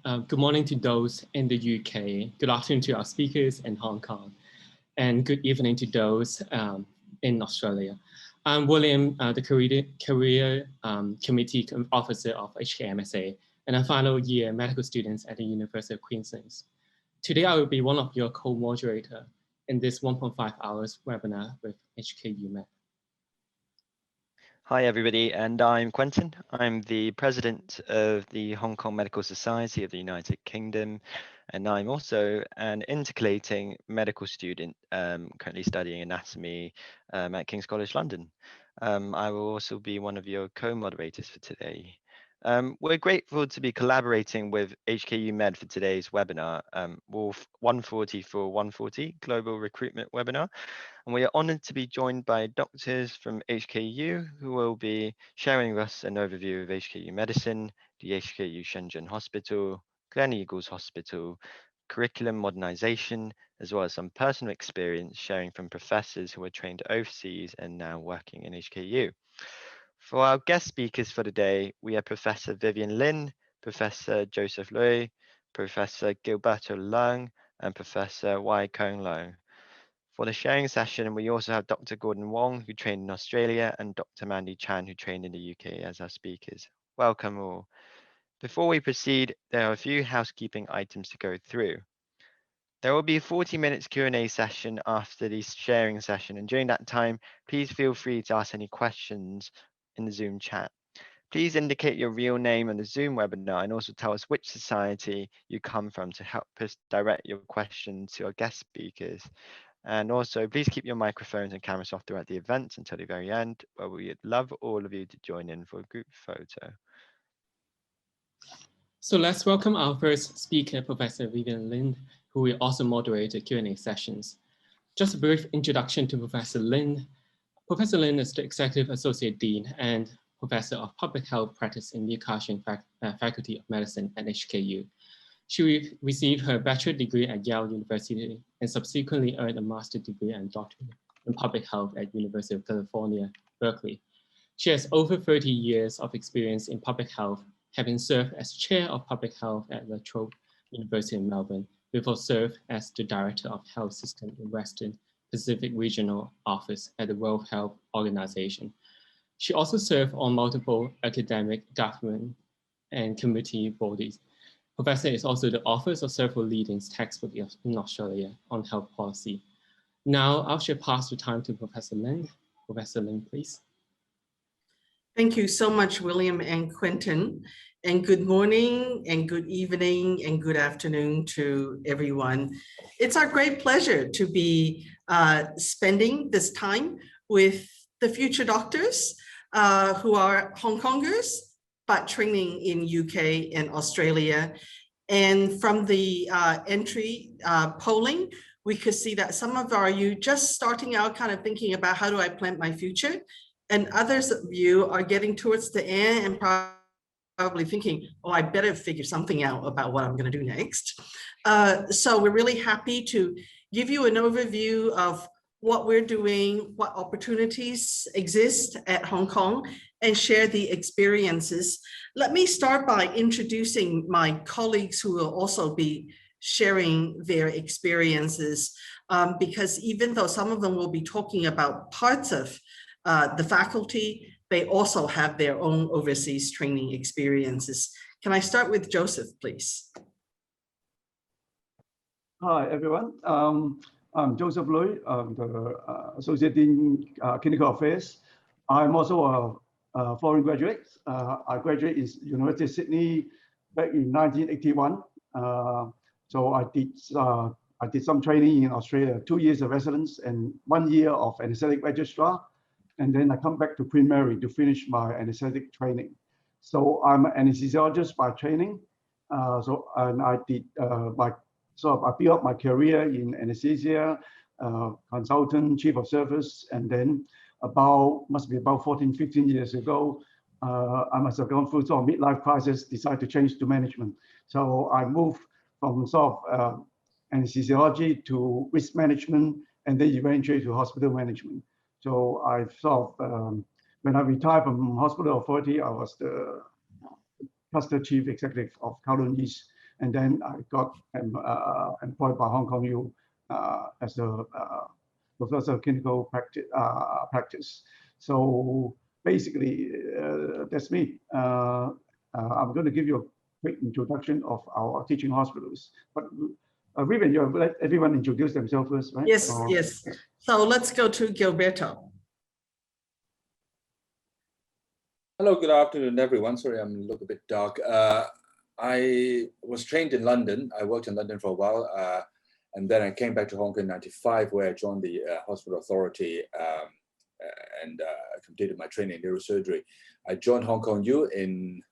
Good morning to those in the UK. Good afternoon to our speakers in Hong Kong. And good evening to those in Australia. I'm William, the Career Committee Officer of HKMSA and a final year medical students at the University of Queensland. Today, I will be one of your co-moderator in this 1.5 hours webinar with HKU Med. Hi, everybody, and I'm Quentin. I'm the president of the Hong Kong Medical Society of the United Kingdom, and I'm also an intercalating medical student currently studying anatomy at King's College London. I will also be one of your co-moderators for today. We're grateful to be collaborating with HKU Med for today's webinar, Wolf 140 for 140 Global Recruitment Webinar. And we are honoured to be joined by doctors from HKU who will be sharing with us an overview of HKU Medicine, the HKU Shenzhen Hospital, Gleneagles Hospital, curriculum modernisation, as well as some personal experience sharing from professors who were trained overseas and now working in HKU. For our guest speakers for today, we have Professor Vivian Lin, Professor Joseph Lloyd, Professor Gilberto Leung, and Professor Wai Kong Leung. For the sharing session, we also have Dr. Gordon Wong, who trained in Australia, and Dr. Mandy Chan, who trained in the UK as our speakers. Welcome all. Before we proceed, there are a few housekeeping items to go through. There will be a 40 minutes Q&A session after the sharing session, and during that time, please feel free to ask any questions in the Zoom chat. Please indicate your real name on the Zoom webinar and also tell us which society you come from to help us direct your questions to our guest speakers. And also, please keep your microphones and cameras off throughout the event until the very end, where we would love all of you to join in for a group photo. So let's welcome our first speaker, Professor Vivian Lin, who will also moderate the Q&A sessions. Just a brief introduction to Professor Lin. Professor Lin is the Executive Associate Dean and Professor of Public Health Practice in the Nikon Faculty of Medicine at HKU. She received her bachelor's degree at Yale University and subsequently earned a master's degree and doctorate in public health at University of California, Berkeley. She has over 30 years of experience in public health, having served as chair of public health at La Trobe University in Melbourne, before served as the director of health system in Western Pacific Regional Office at the World Health Organization. She also served on multiple academic, government, and committee bodies. Professor is also the author of several leading textbooks in Australia on health policy. Now, I shall pass the time to Professor Lin. Professor Lin, please. Thank you so much, William and Quentin. And good morning and good evening and good afternoon to everyone. It's our great pleasure to be spending this time with the future doctors who are Hong Kongers, but training in UK and Australia. And from the entry polling, we could see that some of you just starting out kind of thinking about how do I plan my future? And others of you are getting towards the end and probably thinking, oh, I better figure something out about what I'm gonna do next. So we're really happy to give you an overview of what we're doing, what opportunities exist at Hong Kong, and share the experiences. Let me start by introducing my colleagues who will also be sharing their experiences, because even though some of them will be talking about parts of the faculty, they also have their own overseas training experiences. Can I start with Joseph, please? Hi, everyone. I'm Joseph Lloyd. I'm the Associate Dean Clinical Affairs. I'm also a foreign graduate. I graduated in University of Sydney back in 1981. So I did some training in Australia, 2 years of residence and 1 year of anesthetic registrar. And then I come back to Queen Mary to finish my anesthetic training. So I'm an anesthesiologist by training. And I did I built up my career in anesthesia, consultant, chief of service, and then must be about 14, 15 years ago, I must have gone through sort of midlife crisis, decided to change to management. So I moved from sort of anesthesiology to risk management, and then eventually to hospital management. So I sort of, when I retired from hospital authority, I was the cluster chief executive of Kowloon East and then I got employed by Hong Kong U as a professor of clinical practice. So basically, that's me. I'm going to give you a quick introduction of our teaching hospitals. But Vivian, you have let everyone introduce themselves first, right? Yes, yes. So let's go to Gilberto. Hello, good afternoon, everyone. Sorry, I'm a little bit dark. I was trained in London. I worked in London for a while, and then I came back to Hong Kong in '95, where I joined the hospital authority and completed my training in neurosurgery. I joined Hong Kong U in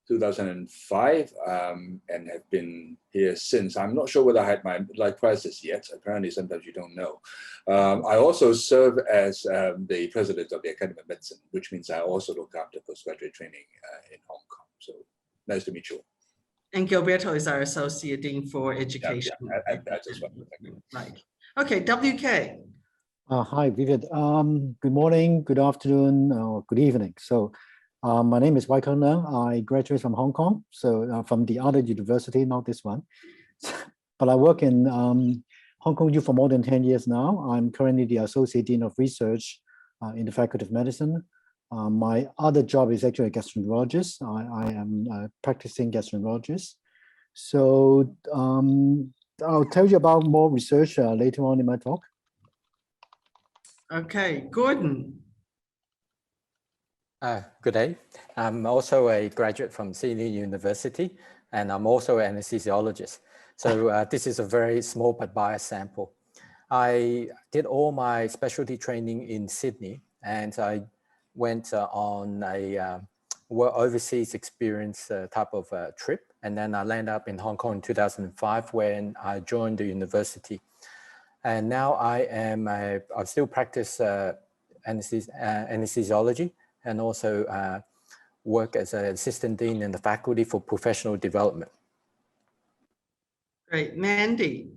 2005 and have been here since. I'm not sure whether I had my life crisis yet. Apparently, sometimes you don't know. I also serve as the president of the Academy of Medicine, which means I also look after postgraduate training in Hong Kong. So nice to meet you. And Gilberto is our Associate Dean for Education. Yeah, I just want to thank you. Right. Okay, WK. Hi, Vivian. Good morning, good afternoon, or good evening. So my name is Wai Kang Leung. I graduated from Hong Kong, so from the other university, not this one. But I work in Hong Kong U for more than 10 years now. I'm currently the Associate Dean of Research in the Faculty of Medicine. My other job is actually a gastroenterologist. I am a practicing gastroenterologist. So I'll tell you about more research later on in my talk. Okay, Gordon. Good day. I'm also a graduate from Sydney University, and I'm also an anesthesiologist. So this is a very small but biased sample. I did all my specialty training in Sydney, and I went on a overseas experience type of trip, and then I landed up in Hong Kong in 2005 when I joined the university. And now I still practice anesthesiology, and also work as an assistant dean in the faculty for professional development. Great, Mandy.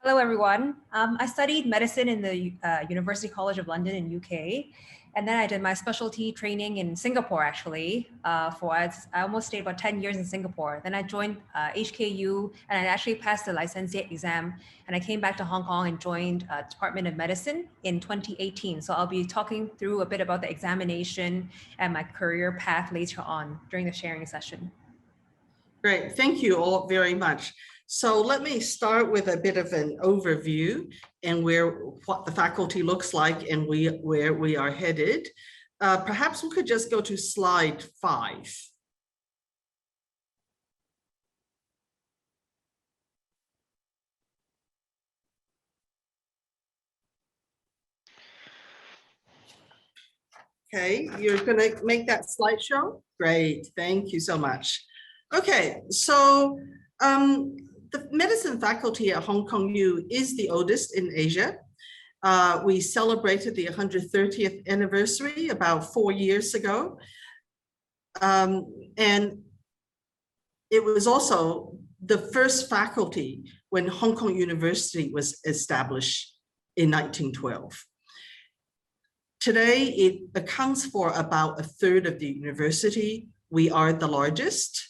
Hello, everyone. I studied medicine in the University College of London in UK. And then I did my specialty training in Singapore, actually. I almost stayed about 10 years in Singapore. Then I joined HKU, and I actually passed the licentiate exam. And I came back to Hong Kong and joined Department of Medicine in 2018. So I'll be talking through a bit about the examination and my career path later on during the sharing session. Great, thank you all very much. So let me start with a bit of an overview and what the faculty looks like and where we are headed. Perhaps we could just go to slide 5. Okay, you're going to make that slideshow? Great, thank you so much. Okay, so the medicine faculty at Hong Kong U is the oldest in Asia. We celebrated the 130th anniversary about 4 years ago. And it was also the first faculty when Hong Kong University was established in 1912. Today, it accounts for about 1/3 of the university. We are the largest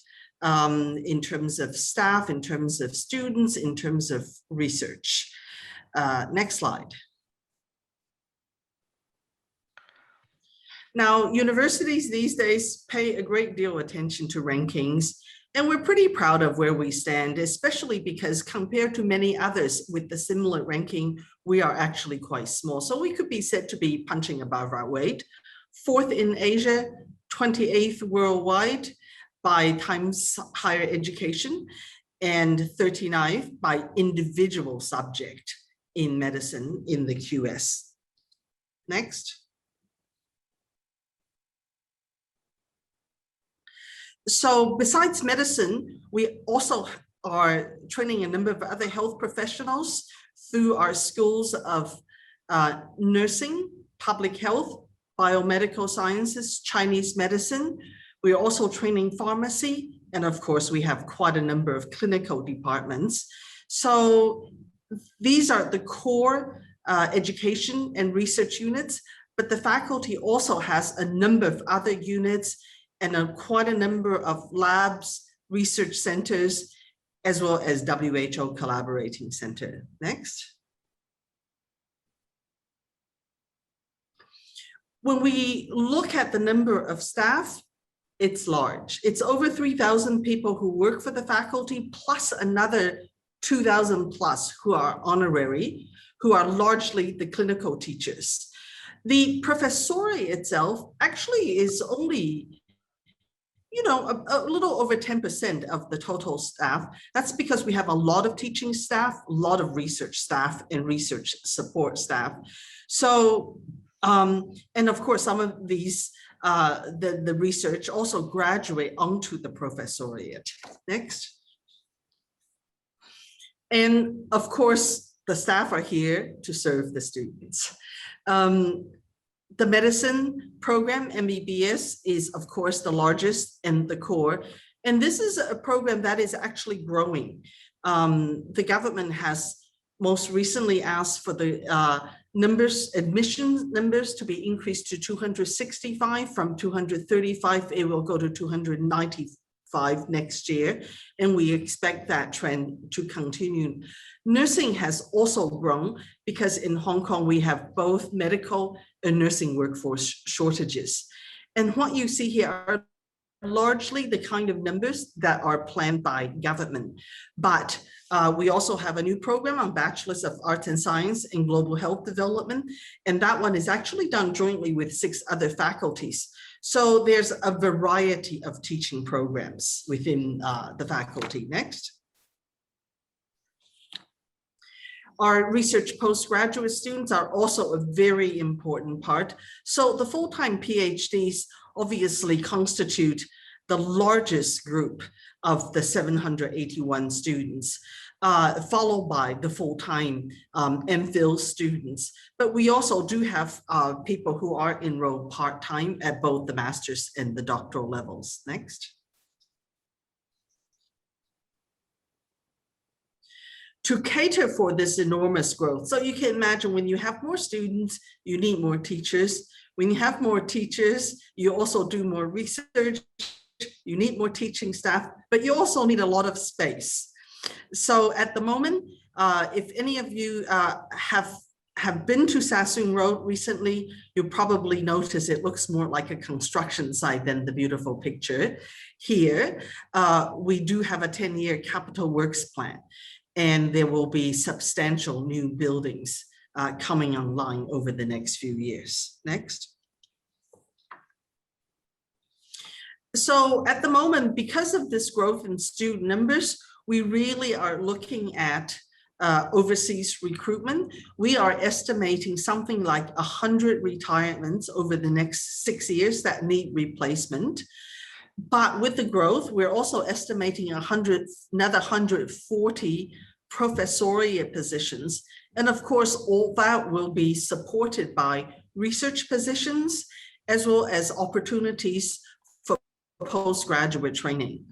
in terms of staff, in terms of students, in terms of research. Next slide. Now, universities these days pay a great deal of attention to rankings, and we're pretty proud of where we stand, especially because compared to many others with the similar ranking, we are actually quite small. So we could be said to be punching above our weight. 4th in Asia, 28th worldwide by Times Higher Education, and 39th by individual subject in medicine in the QS. Next. So besides medicine, we also are training a number of other health professionals through our schools of nursing, public health, biomedical sciences, Chinese medicine. We are also training pharmacy, and of course, we have quite a number of clinical departments. So these are the core education and research units, but the faculty also has a number of other units and quite a number of labs, research centers, as well as WHO collaborating center. Next. When we look at the number of staff, it's large. It's over 3,000 people who work for the faculty, plus another 2,000 plus who are honorary, who are largely the clinical teachers. The professoriate itself actually is only, you know, a little over 10% of the total staff. That's because we have a lot of teaching staff, a lot of research staff, and research support staff. So, and of course, some of these, the research also graduate onto the professoriate. Next. And of course, the staff are here to serve the students. The medicine program, Mbbs, is of course the largest and the core. And this is a program that is actually growing. The government has most recently asked for the admission numbers to be increased to 265 from 235. It will go to 295 next year, and we expect that trend to continue. Nursing has also grown because in Hong Kong, we have both medical and nursing workforce shortages. And what you see here are largely the kind of numbers that are planned by government. But we also have a new program on Bachelors of Arts and Science in Global Health Development, and that one is actually done jointly with 6 other faculties. So there's a variety of teaching programs within the faculty. Next. Our research postgraduate students are also a very important part. So the full-time PhDs obviously constitute the largest group of the 781 students, followed by the full-time MPhil students. But we also do have people who are enrolled part-time at both the master's and the doctoral levels. Next. To cater for this enormous growth. So you can imagine when you have more students, you need more teachers. When you have more teachers, you also do more research, you need more teaching staff, but you also need a lot of space. So at the moment, if any of you have been to Sassoon Road recently, you probably notice it looks more like a construction site than the beautiful picture here. We do have a 10-year capital works plan, and there will be substantial new buildings coming online over the next few years. Next. So at the moment, because of this growth in student numbers, we really are looking at overseas recruitment. We are estimating something like 100 retirements over the next 6 years that need replacement. But with the growth, we're also estimating another 140 professoriate positions. And of course, all that will be supported by research positions, as well as opportunities for postgraduate training.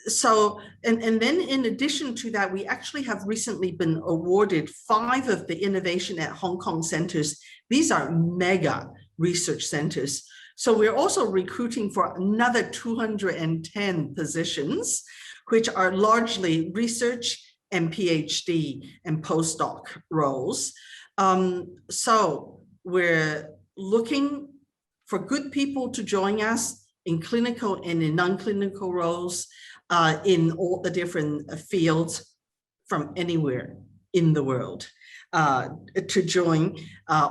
So, and then in addition to that, we actually have recently been awarded 5 of the Innovation at Hong Kong centers. These are mega research centers. So we're also recruiting for another 210 positions, which are largely research and PhD and postdoc roles. So we're looking for good people to join us in clinical and in non-clinical roles in all the different fields from anywhere in the world to join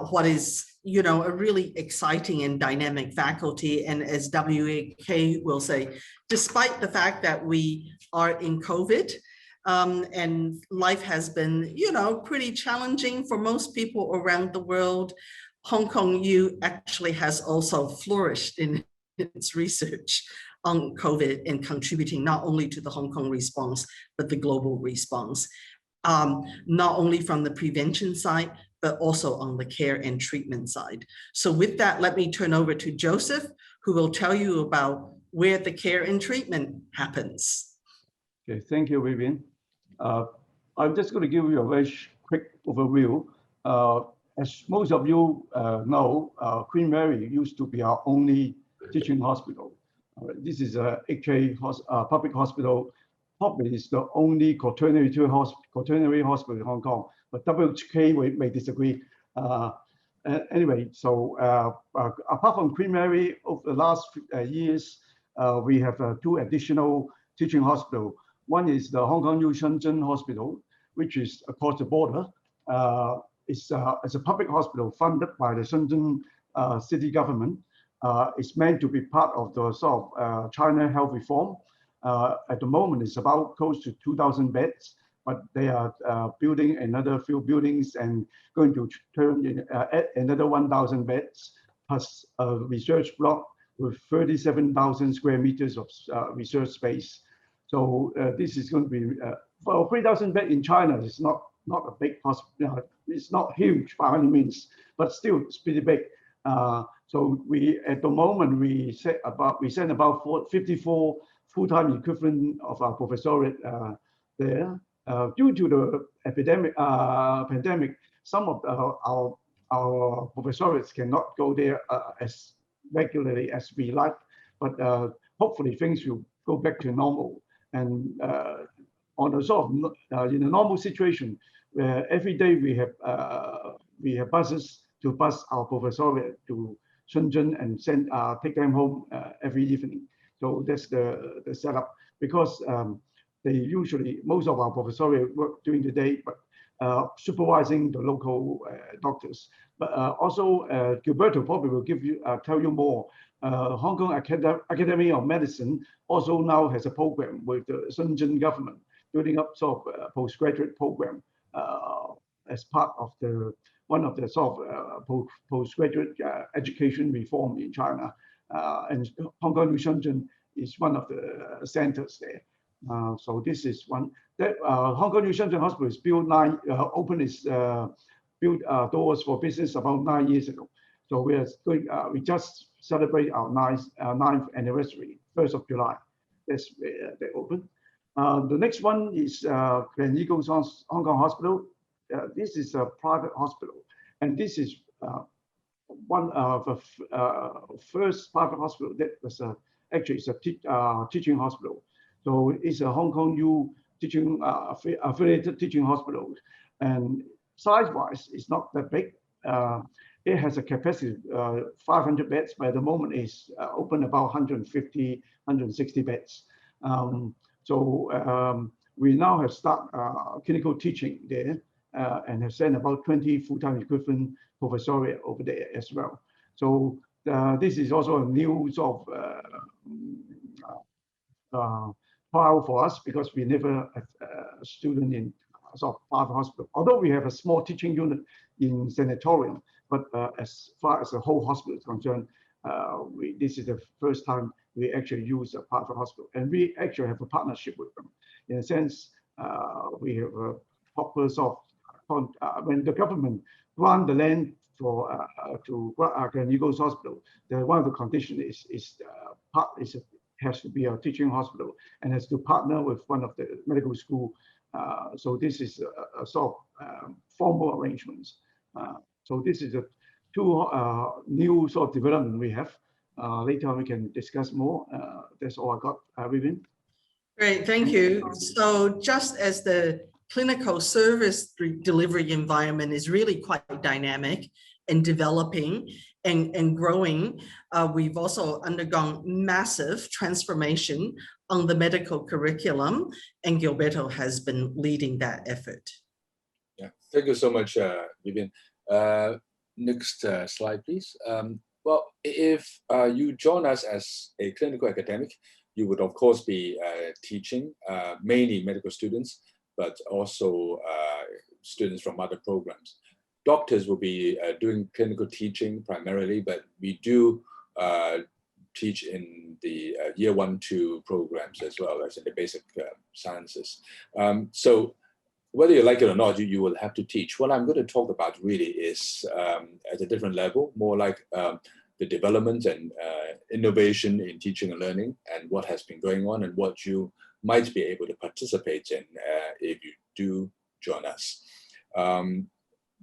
what is, you know, a really exciting and dynamic faculty. And as WAK will say, despite the fact that we are in COVID and life has been, you know, pretty challenging for most people around the world, Hong Kong U actually has also flourished in its research on COVID and contributing not only to the Hong Kong response, but the global response, not only from the prevention side, but also on the care and treatment side. So with that, let me turn over to Joseph, who will tell you about where the care and treatment happens. Okay, thank you, Vivian. I'm just going to give you a very quick overview. As most of you know, Queen Mary used to be our only teaching hospital. This is a HA public hospital. Probably is the only quaternary hospital in Hong Kong, but WHK may disagree. Anyway, so apart from Queen Mary, over the last years, we have two additional teaching hospitals. One is the Hong Kong U Shenzhen Hospital, which is across the border. It's a public hospital funded by the Shenzhen city government. It's meant to be part of the sort of China health reform. At the moment, it's about close to 2,000 beds, but they are building another few buildings and going to turn in another 1,000 beds, plus a research block with 37,000 square meters of research space. So this is going to be, well, 3,000 beds in China is not a big hospital. It's not huge by any means, but still it's pretty big. So we, at the moment, we send about 54 full-time equivalent of our professoriate there. Due to the pandemic, some of our professoriates cannot go there as regularly as we like, but hopefully things will go back to normal. And on a sort of in a normal situation, where every day we have buses to bus our professoriate to Shenzhen and take them home every evening. So that's the setup, because they usually, most of our professoriate work during the day, but supervising the local doctors. But also, Gilberto probably will tell you more. Hong Kong Academy of Medicine also now has a program with the Shenzhen government, building up sort of postgraduate program as part of one of the sort of postgraduate education reform in China. And Hong Kong U Shenzhen is one of the centers there. So this is one that Hong Kong U Shenzhen Hospital is built built doors for business about 9 years ago. So we are going. We just celebrate our ninth anniversary, 1st of July. That's where they open. The next one is Gleneagles Hong Kong Hospital. This is a private hospital, and this is one of the first private hospital that was actually it's a teaching hospital. So it's a Hong Kong U teaching affiliated teaching hospital, and size-wise, it's not that big. It has a capacity 500 beds, but at the moment it's open about 150, 160 beds. We now have started clinical teaching there and have sent about 20 full-time equivalent professoriate over there as well. So this is also a new sort of trial for us, because we never have a student in sort of private hospital. Although we have a small teaching unit in sanatorium, but as far as the whole hospital is concerned, this is the first time we actually use a private hospital, and we actually have a partnership with them. In a sense, we have a proper sort of, when the government grant the land for to Gleneagles Hospital, one of the conditions has to be a teaching hospital and has to partner with one of the medical school. So this is a sort of formal arrangements. So this is a two new sort of development we have. Later on we can discuss more. That's all I got, Vivian. Great, thank you. So just as the clinical service delivery environment is really quite dynamic and developing and growing, we've also undergone massive transformation on the medical curriculum, and Gilberto has been leading that effort. Yeah, thank you so much, Vivian. Next slide, please. Well, if you join us as a clinical academic, you would of course be teaching mainly medical students, but also students from other programs. Doctors will be doing clinical teaching primarily, but we do teach in the year 1-2 programs as well as in the basic sciences. So whether you like it or not, you will have to teach. What I'm going to talk about really is at a different level, more like the development and innovation in teaching and learning, and what has been going on and what you might be able to participate in if you do join us.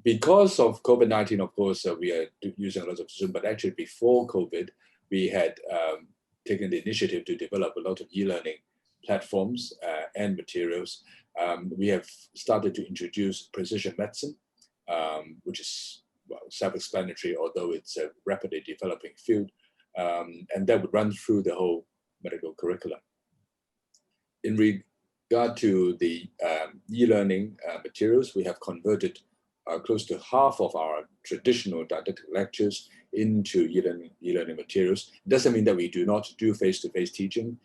Because of COVID-19, of course, we are using a lot of Zoom, but actually before COVID, we had taken the initiative to develop a lot of e-learning platforms and materials. We have started to introduce precision medicine, which is self-explanatory, although it's a rapidly developing field, and that would run through the whole medical curriculum. In regard to the e-learning materials, we have converted close to half of our traditional didactic lectures into e-learning materials. It doesn't mean that we do not do face-to-face teaching.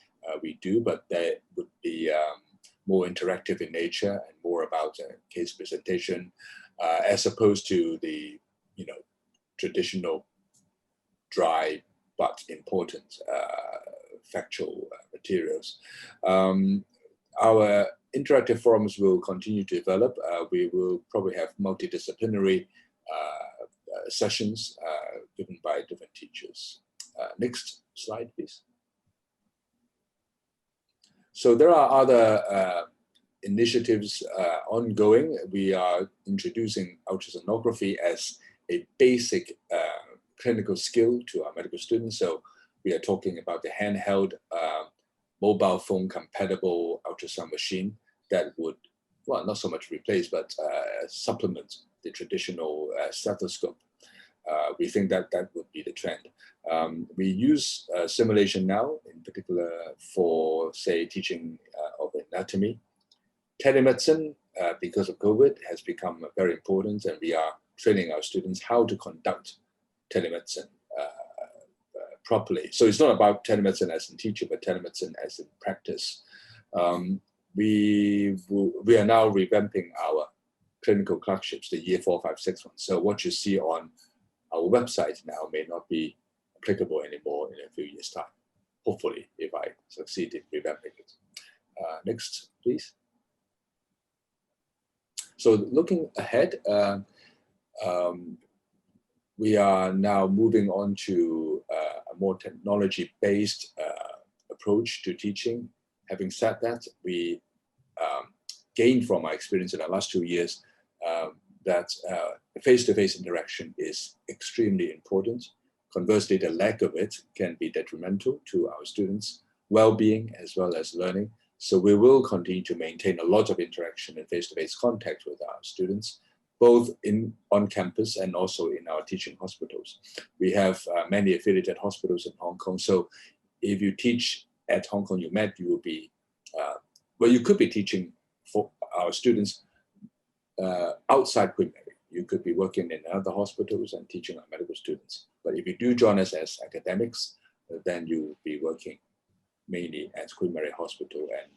We do, but that would be more interactive in nature and more about case presentation, as opposed to the traditional dry but important factual materials. Our interactive forums will continue to develop. We will probably have multidisciplinary sessions given by different teachers. Next slide, please. So there are other initiatives ongoing. We are introducing ultrasonography as a basic clinical skill to our medical students. So we are talking about the handheld mobile phone compatible ultrasound machine that would, well, not so much replace, but supplement the traditional stethoscope. We think that that would be the trend. We use simulation now, in particular for, say, teaching of anatomy. Telemedicine, because of COVID, has become very important, and we are training our students how to conduct telemedicine properly. So it's not about telemedicine as in teaching, but telemedicine as in practice. We are now revamping our clinical clerkships, the year 4, 5, 6 ones. So what you see on our website now may not be applicable anymore in a few years' time, hopefully, if I succeed in revamping it. Next, please. So looking ahead, we are now moving on to a more technology-based approach to teaching. Having said that, we gained from our experience in the last 2 years that face-to-face interaction is extremely important. Conversely, the lack of it can be detrimental to our students' well-being as well as learning. So we will continue to maintain a lot of interaction and face-to-face contact with our students, both on campus and also in our teaching hospitals. We have many affiliated hospitals in Hong Kong. So if you teach at Hong Kong UMed, you will be, well, you could be teaching for our students outside Queen Mary. You could be working in other hospitals and teaching our medical students. But if you do join us as academics, then you will be working mainly at Queen Mary Hospital and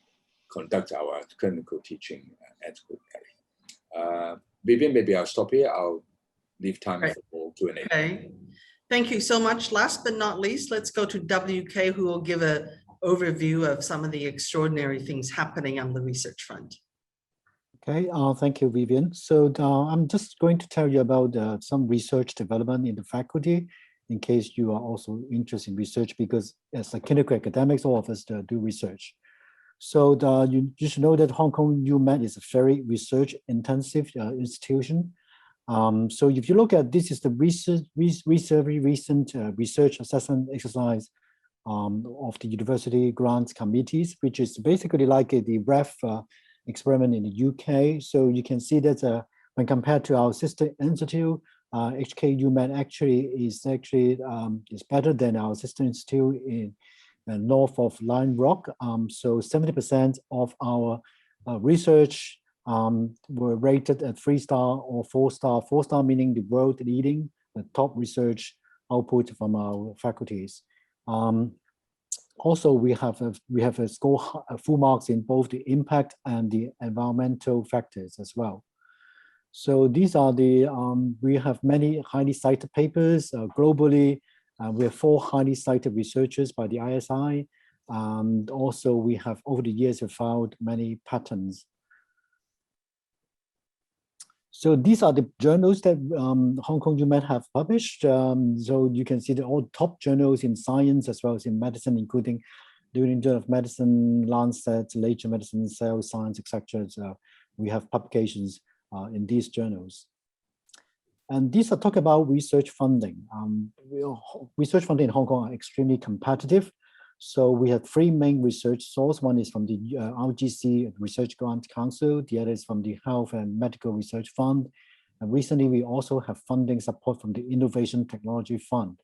conduct our clinical teaching at Queen Mary. Vivian, maybe I'll stop here. I'll leave time for Q&A. Okay, thank you so much. Last but not least, let's go to WK, who will give an overview of some of the extraordinary things happening on the research front. Okay, thank you, Vivian. So I'm just going to tell you about some research development in the faculty, in case you are also interested in research, because as a clinical academics, all of us do research. So you should know that Hong Kong UMed is a very research intensive institution. So if you look at this, is the recent research assessment exercise of the university grants committees, which is basically like the REF experiment in the UK. So you can see that when compared to our sister institute, HK UMed actually is better than our sister institute in north of Lion Rock. So 70% of our research were rated at 3-star or 4-star. 4-star meaning the world leading, the top research output from our faculties. Also, we have a score full marks in both the impact and the environmental factors as well. So these are the, we have many highly cited papers globally. We have 4 highly cited researchers by the ISI. Also, we have over the years have found many patterns. So these are the journals that Hong Kong UMed have published. So you can see the all top journals in science as well as in medicine, including the New England Journal of Medicine, Lancet, Nature Medicine, Cell Science, etc. So we have publications in these journals. And these are talking about research funding. Research funding in Hong Kong are extremely competitive. So we have three main research sources. One is from the RGC Research Grant Council. The other is from the Health and Medical Research Fund. And recently, we also have funding support from the Innovation Technology Fund.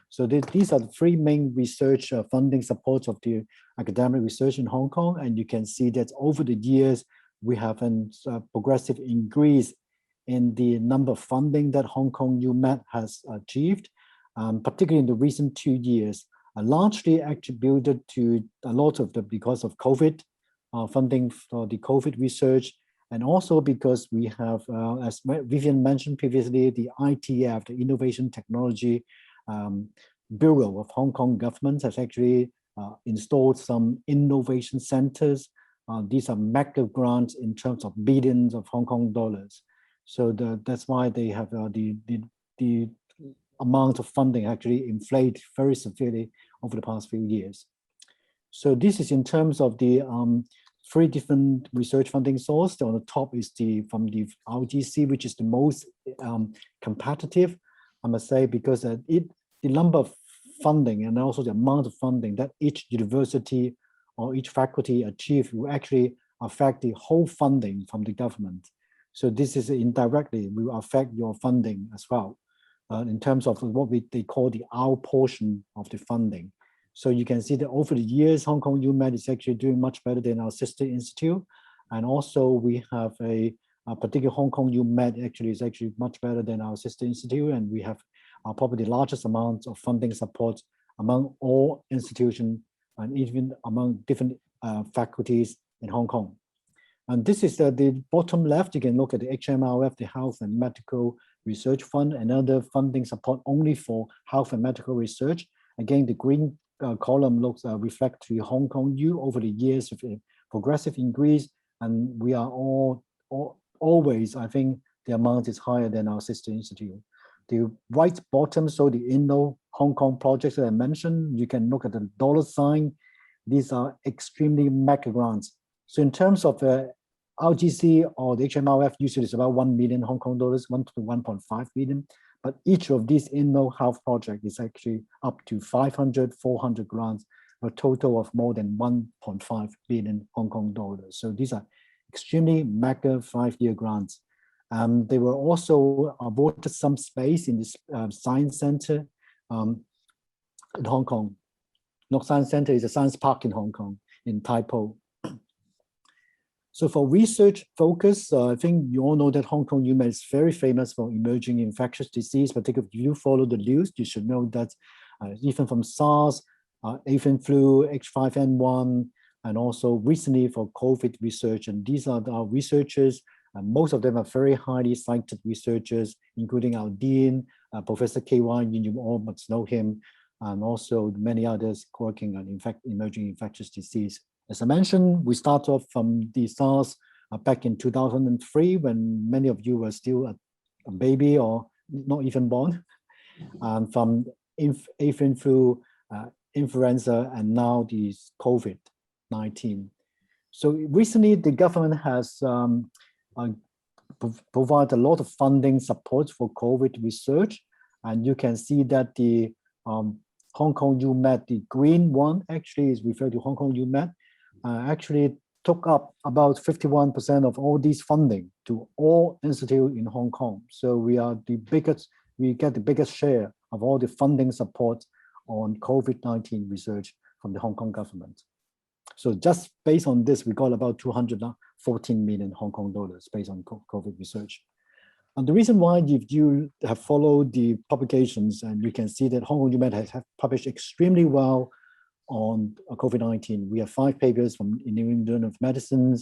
So these are the three main research funding supports of the academic research in Hong Kong. And you can see that over the years, we have a progressive increase in the number of funding that Hong Kong UMed has achieved, particularly in the recent 2 years, largely attributed to a lot of because of COVID, funding for the COVID research, and also because we have, as Vivian mentioned previously, the ITF, the Innovation Technology Bureau of Hong Kong government has actually installed some innovation centers. These are mega grants in terms of billions of Hong Kong dollars. So that's why they have the amount of funding actually inflate very severely over the past few years. So this is in terms of the three different research funding sources. On the top is from the RGC, which is the most competitive, I must say, because the number of funding and also the amount of funding that each university or each faculty achieve will actually affect the whole funding from the government. So this is indirectly will affect your funding as well, in terms of what they call the our portion of the funding. So you can see that over the years, Hong Kong UMed is actually doing much better than our sister institute. And also we have a particular Hong Kong UMed actually is actually much better than our sister institute. And we have probably the largest amount of funding support among all institutions and even among different faculties in Hong Kong. And this is the bottom left. You can look at the HMRF, the Health and Medical Research Fund, another funding support only for health and medical research. Again, the green column looks reflect to Hong Kong U over the years of a progressive increase, and we are always, I think, the amount is higher than our sister institute. The right bottom, so the Inno Hong Kong projects that I mentioned, you can look at the dollar sign. These are extremely mega grants. So in terms of RGC or the HMRF, usually it's about 1 million Hong Kong dollars, 1 to 1.5 million. But each of these Inno health projects is actually up to 500, 400 grants, a total of more than 1.5 billion Hong Kong dollars. So these are extremely mega 5-year grants. They were also awarded some space in this science center in Hong Kong. Not science center, is a science park in Hong Kong, in Tai Po. So for research focus, I think you all know that Hong Kong UMed is very famous for emerging infectious disease. Particularly if you follow the news, you should know that even from SARS, avian flu, H5N1, and also recently for COVID research. And these are our researchers. Most of them are very highly cited researchers, including our dean, Professor K.Y. You all must know him, and also many others working on emerging infectious disease. As I mentioned, we start off from the SARS back in 2003, when many of you were still a baby or not even born, and from avian flu, influenza, and now the COVID-19. So recently, the government has provided a lot of funding support for COVID research, and you can see that the Hong Kong UMed, the green one, actually is referred to Hong Kong UMed. Actually took up about 51% of all these funding to all institutes in Hong Kong. So we are the biggest, we get the biggest share of all the funding support on COVID-19 research from the Hong Kong government. So just based on this, we got about 214 million Hong Kong dollars based on COVID research. And the reason why, if you have followed the publications, and you can see that Hong Kong UMed has published extremely well on COVID-19. We have 5 papers from New England Journal of Medicine.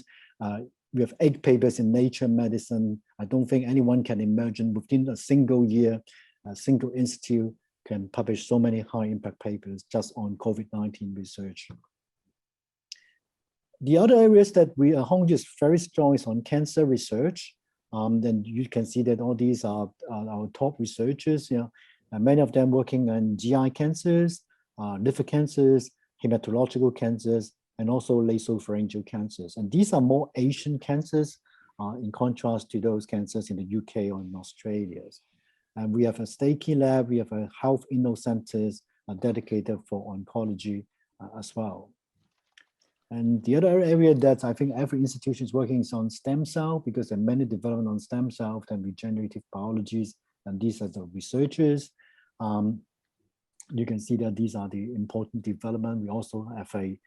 We have 8 papers in Nature Medicine. I don't think anyone can imagine within a single year, a single institute can publish so many high impact papers just on COVID-19 research. The other areas that Hong Kong is very strong is on cancer research. Then you can see that all these are our top researchers. Many of them working on GI cancers, liver cancers, hematological cancers, and also nasopharyngeal cancers. And these are more Asian cancers in contrast to those cancers in the UK or in Australia. And we have a Stakey lab, we have a health inno centers dedicated for oncology as well. And the other area that I think every institution is working is on stem cell, because there are many development on stem cell and regenerative biologies, and these are the researchers. You can see that these are the important development. We also have a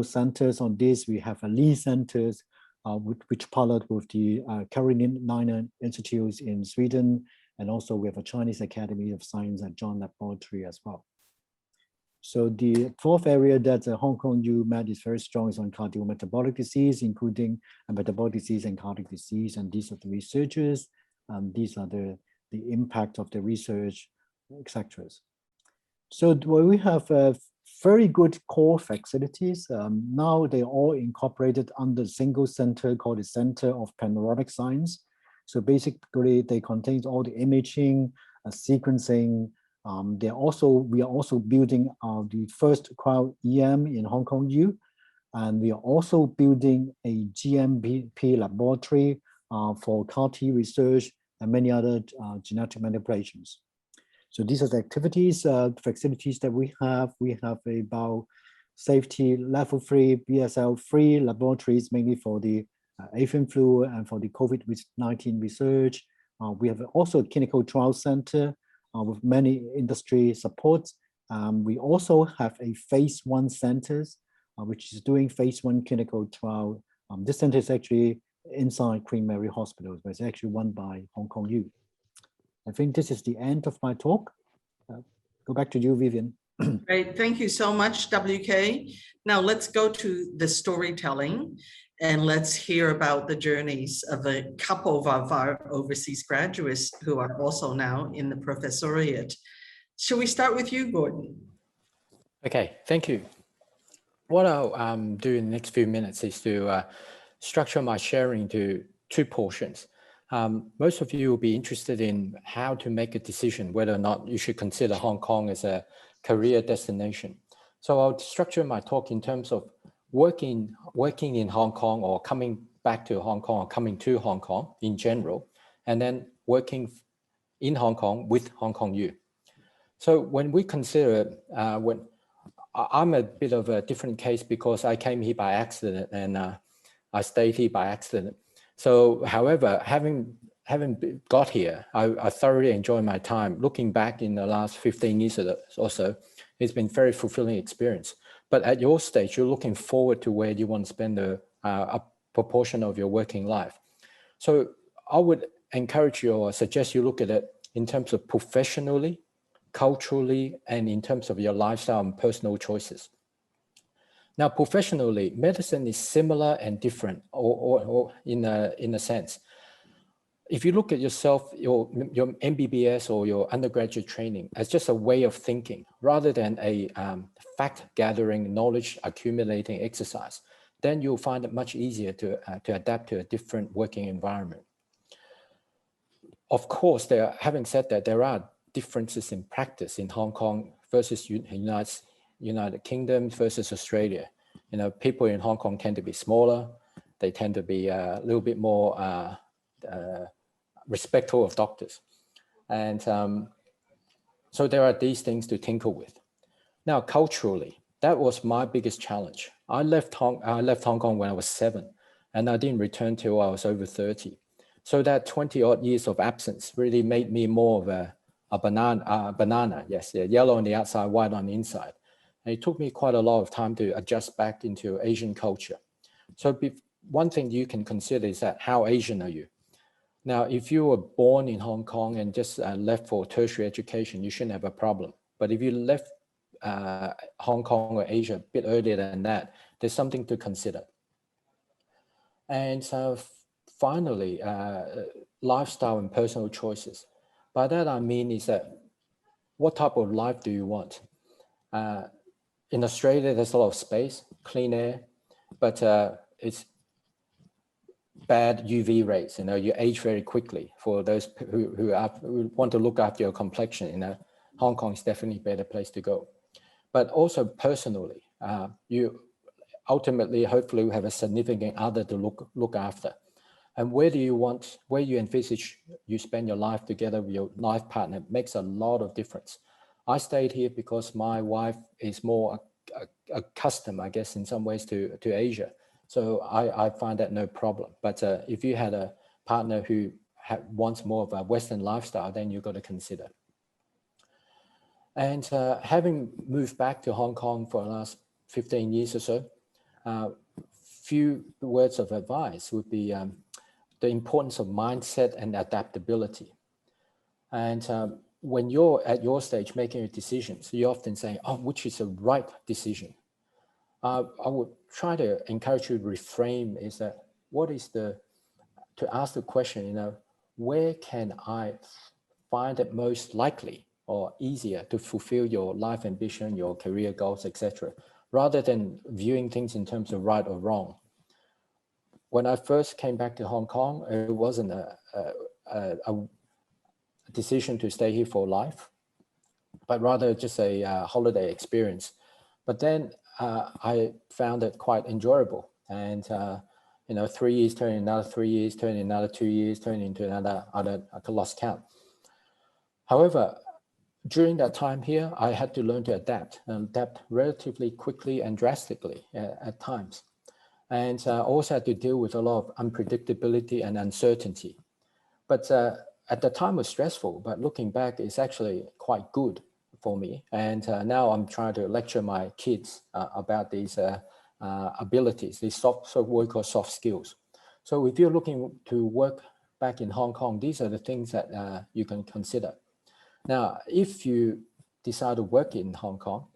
centers on this. We have a Lee centers, which pilot with the Carolina Institutes in Sweden, and also we have a Chinese Academy of Science at John Laboratory as well. So the fourth area that Hong Kong UMed is very strong is on cardiometabolic disease, including metabolic disease and cardiac disease. And these are the researchers, these are the impact of the research, etc. So we have very good core facilities. Now they're all incorporated under a single center called the Center of Panoramic Science. So basically they contain all the imaging, sequencing. We are also building the first cryo-EM in Hong Kong U, and we are also building a GMP laboratory for CAR-T research and many other genetic manipulations. So these are the activities, facilities that we have. We have about safety level 3, BSL-3 laboratories, mainly for the avian flu and for the COVID-19 research. We have also a clinical trial center with many industry supports. We also have a phase 1 centers, which is doing phase 1 clinical trial. This center is actually inside Queen Mary Hospital, but it's actually run by Hong Kong U. I think this is the end of my talk. Go back to you, Vivian. Great, thank you so much, WK. Now let's go to the storytelling and let's hear about the journeys of a couple of our overseas graduates who are also now in the professoriate. Shall we start with you, Gordon? Okay, thank you. What I'll do in the next few minutes is to structure my sharing into 2 portions. Most of you will be interested in how to make a decision whether or not you should consider Hong Kong as a career destination. So I'll structure my talk in terms of working in Hong Kong, or coming back to Hong Kong, or coming to Hong Kong in general, and then working in Hong Kong with Hong Kong U. So when we consider, when I'm a bit of a different case because I came here by accident and I stayed here by accident. So, however, having got here, I thoroughly enjoy my time. Looking back in the last 15 years or so, it's been a very fulfilling experience. But at your stage, you're looking forward to where you want to spend a proportion of your working life. So I would encourage you or suggest you look at it in terms of professionally, culturally, and in terms of your lifestyle and personal choices. Now, professionally, medicine is similar and different, or in a sense. If you look at yourself, your MBBS or your undergraduate training as just a way of thinking, rather than a fact-gathering, knowledge accumulating exercise, then you'll find it much easier to adapt to a different working environment. Of course, having said that, there are differences in practice in Hong Kong versus United Kingdom versus Australia. You know, people in Hong Kong tend to be smaller. They tend to be a little bit more respectful of doctors. And so there are these things to tinker with. Now, culturally, that was my biggest challenge. I left Hong Kong when I was 7, and I didn't return till I was over 30. So that 20-odd years of absence really made me more of a banana, yes, yellow on the outside, white on the inside. And it took me quite a lot of time to adjust back into Asian culture. So one thing you can consider is that how Asian are you? Now, if you were born in Hong Kong and just left for tertiary education, you shouldn't have a problem. But if you left Hong Kong or Asia a bit earlier than that, there's something to consider. And so finally, lifestyle and personal choices. By that I mean is that what type of life do you want? In Australia, there's a lot of space, clean air, but it's bad UV rays. You know, you age very quickly. For those who want to look after your complexion, you know, Hong Kong is definitely a better place to go. But also personally, you ultimately, hopefully, have a significant other to look after. And where you envisage you spend your life together with your life partner makes a lot of difference. I stayed here because my wife is more accustomed, I guess, in some ways to Asia. So I find that no problem. But if you had a partner who wants more of a Western lifestyle, then you've got to consider. And having moved back to Hong Kong for the last 15 years or so, few words of advice would be the importance of mindset and adaptability. And when you're at your stage making a decision, so you often say, oh, which is the right decision? I would try to encourage you to reframe is that to ask the question, you know, where can I find it most likely or easier to fulfill your life ambition, your career goals, etc., rather than viewing things in terms of right or wrong. When I first came back to Hong Kong, it wasn't a decision to stay here for life, but rather just a holiday experience. But then I found it quite enjoyable. And, you know, 3 years turning another 3 years, turning another 2 years, turning into another, I lost count. However, during that time here, I had to learn to adapt relatively quickly and drastically at times. And also had to deal with a lot of unpredictability and uncertainty. But at the time it was stressful, but looking back, it's actually quite good for me. And now I'm trying to lecture my kids about these abilities, these what we call soft skills. So if you're looking to work back in Hong Kong, these are the things that you can consider. Now, if you decide to work in Hong Kong,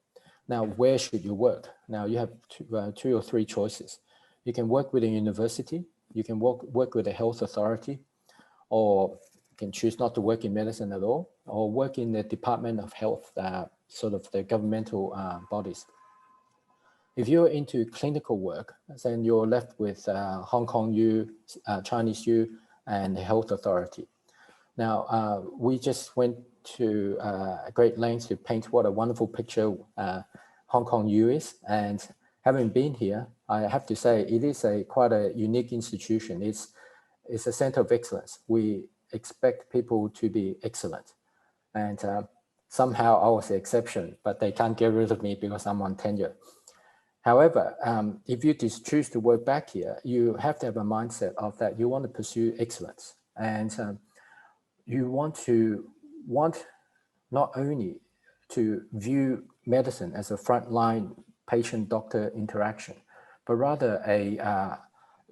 now where should you work? Now you have two or three choices. You can work with a university, you can work with a health authority, or you can choose not to work in medicine at all, or work in the Department of Health, sort of the governmental bodies. If you're into clinical work, then you're left with Hong Kong U, Chinese U, and the health authority. Now, we just went to great lengths to paint what a wonderful picture Hong Kong U is. And having been here, I have to say it is quite a unique institution. It's a center of excellence. We expect people to be excellent. And somehow I was the exception, but they can't get rid of me because I'm on tenure. However, if you just choose to work back here, you have to have a mindset of that you want to pursue excellence. And you want not only to view medicine as a frontline patient-doctor interaction, but rather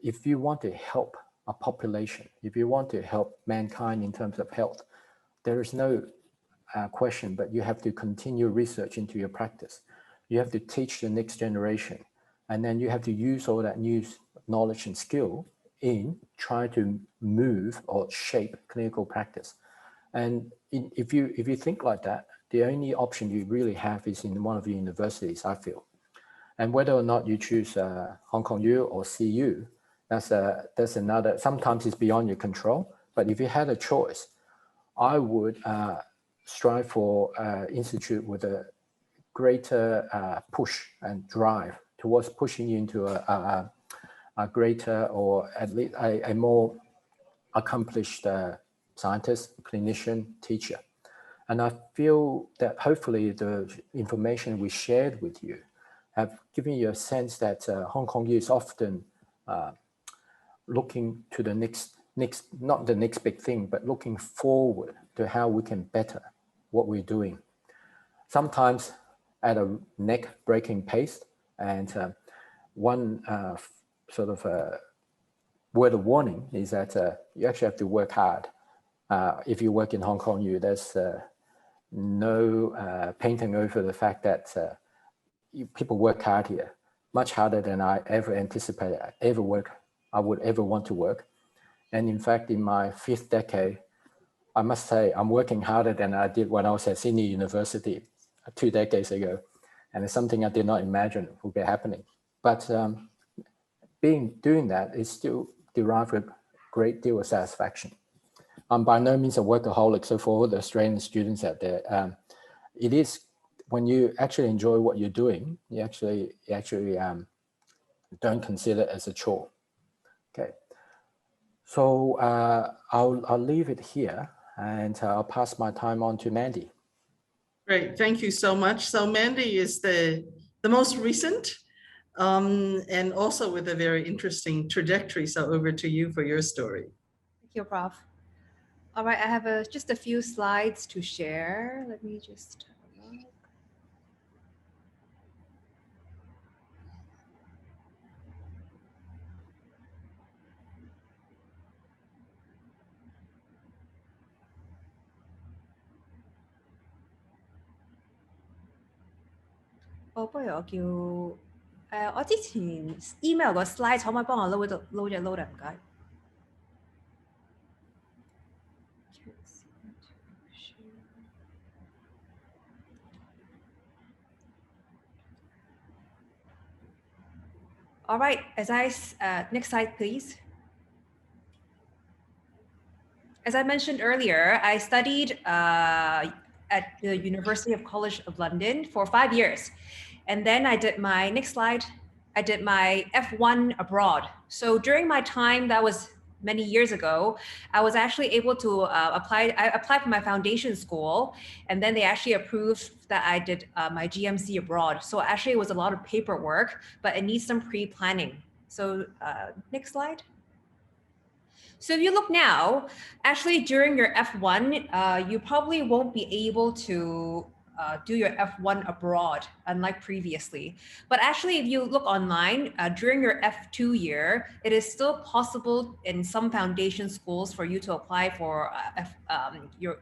if you want to help a population, if you want to help mankind in terms of health, there is no question, but you have to continue research into your practice. You have to teach the next generation, and then you have to use all that new knowledge and skill in trying to move or shape clinical practice. And if you think like that, the only option you really have is in one of the universities, I feel. And whether or not you choose Hong Kong U or CU, that's another, sometimes it's beyond your control, but if you had a choice, I would strive for institute with a greater push and drive towards pushing you into a greater, or at least a more accomplished scientist, clinician, teacher. And I feel that hopefully the information we shared with you have given you a sense that Hong Kong U is often looking to the next, not the next big thing, but looking forward to how we can better what we're doing. Sometimes at a neck-breaking pace, and one sort of word of warning is that you actually have to work hard. If you work in Hong Kong U, there's no painting over the fact that people work hard here, much harder than I ever anticipated I would ever want to work. And in fact, in my 5th decade, I must say I'm working harder than I did when I was at Sydney University 2 decades ago. And it's something I did not imagine would be happening. But doing that is still derived with a great deal of satisfaction. I'm by no means a workaholic, so for all the Australian students out there, it is when you actually enjoy what you're doing, you actually don't consider it as a chore. Okay, so I'll leave it here, and I'll pass my time on to Mandy. Great, thank you so much. So Mandy is the the most recent, and also with a very interesting trajectory. So over to you for your story. Thank you, Prof. All right, I have just a few slides to share. Let me just have a look. Oh, 不如我叫我之前 email 個 slide 可唔可以幫我 load 一 load 啊？唔該。All right, next slide, please. As I mentioned earlier, I studied at the University College of London for 5 years. And then I did my, next slide, I did my F1 abroad. So during my time, that was many years ago, I was actually able to I applied for my foundation school, and then they actually approved that I did my GMC abroad. So actually it was a lot of paperwork, but it needs some pre-planning. So next slide. So if you look now, actually during your F1, you probably won't be able to do your F1 abroad, unlike previously. But actually, if you look online, during your F2 year, it is still possible in some foundation schools for you to apply for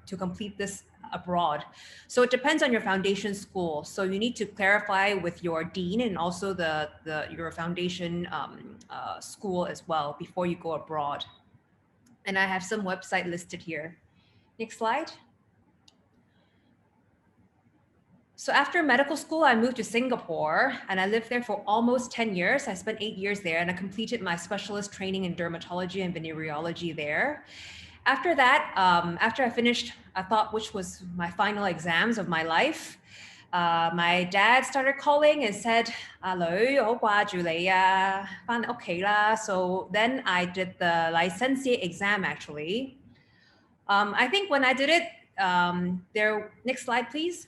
to complete this abroad. So it depends on your foundation school. So you need to clarify with your dean and also your foundation school as well before you go abroad. And I have some website listed here. Next slide. So after medical school, I moved to Singapore and I lived there for almost 10 years. I spent 8 years there and I completed my specialist training in dermatology and venereology there. After that, after I finished, I thought which was my final exams of my life. My dad started calling and said, "女，好掛住你啊，返屋企啦." So then I did the licensure exam actually. I think when I did it, next slide, please.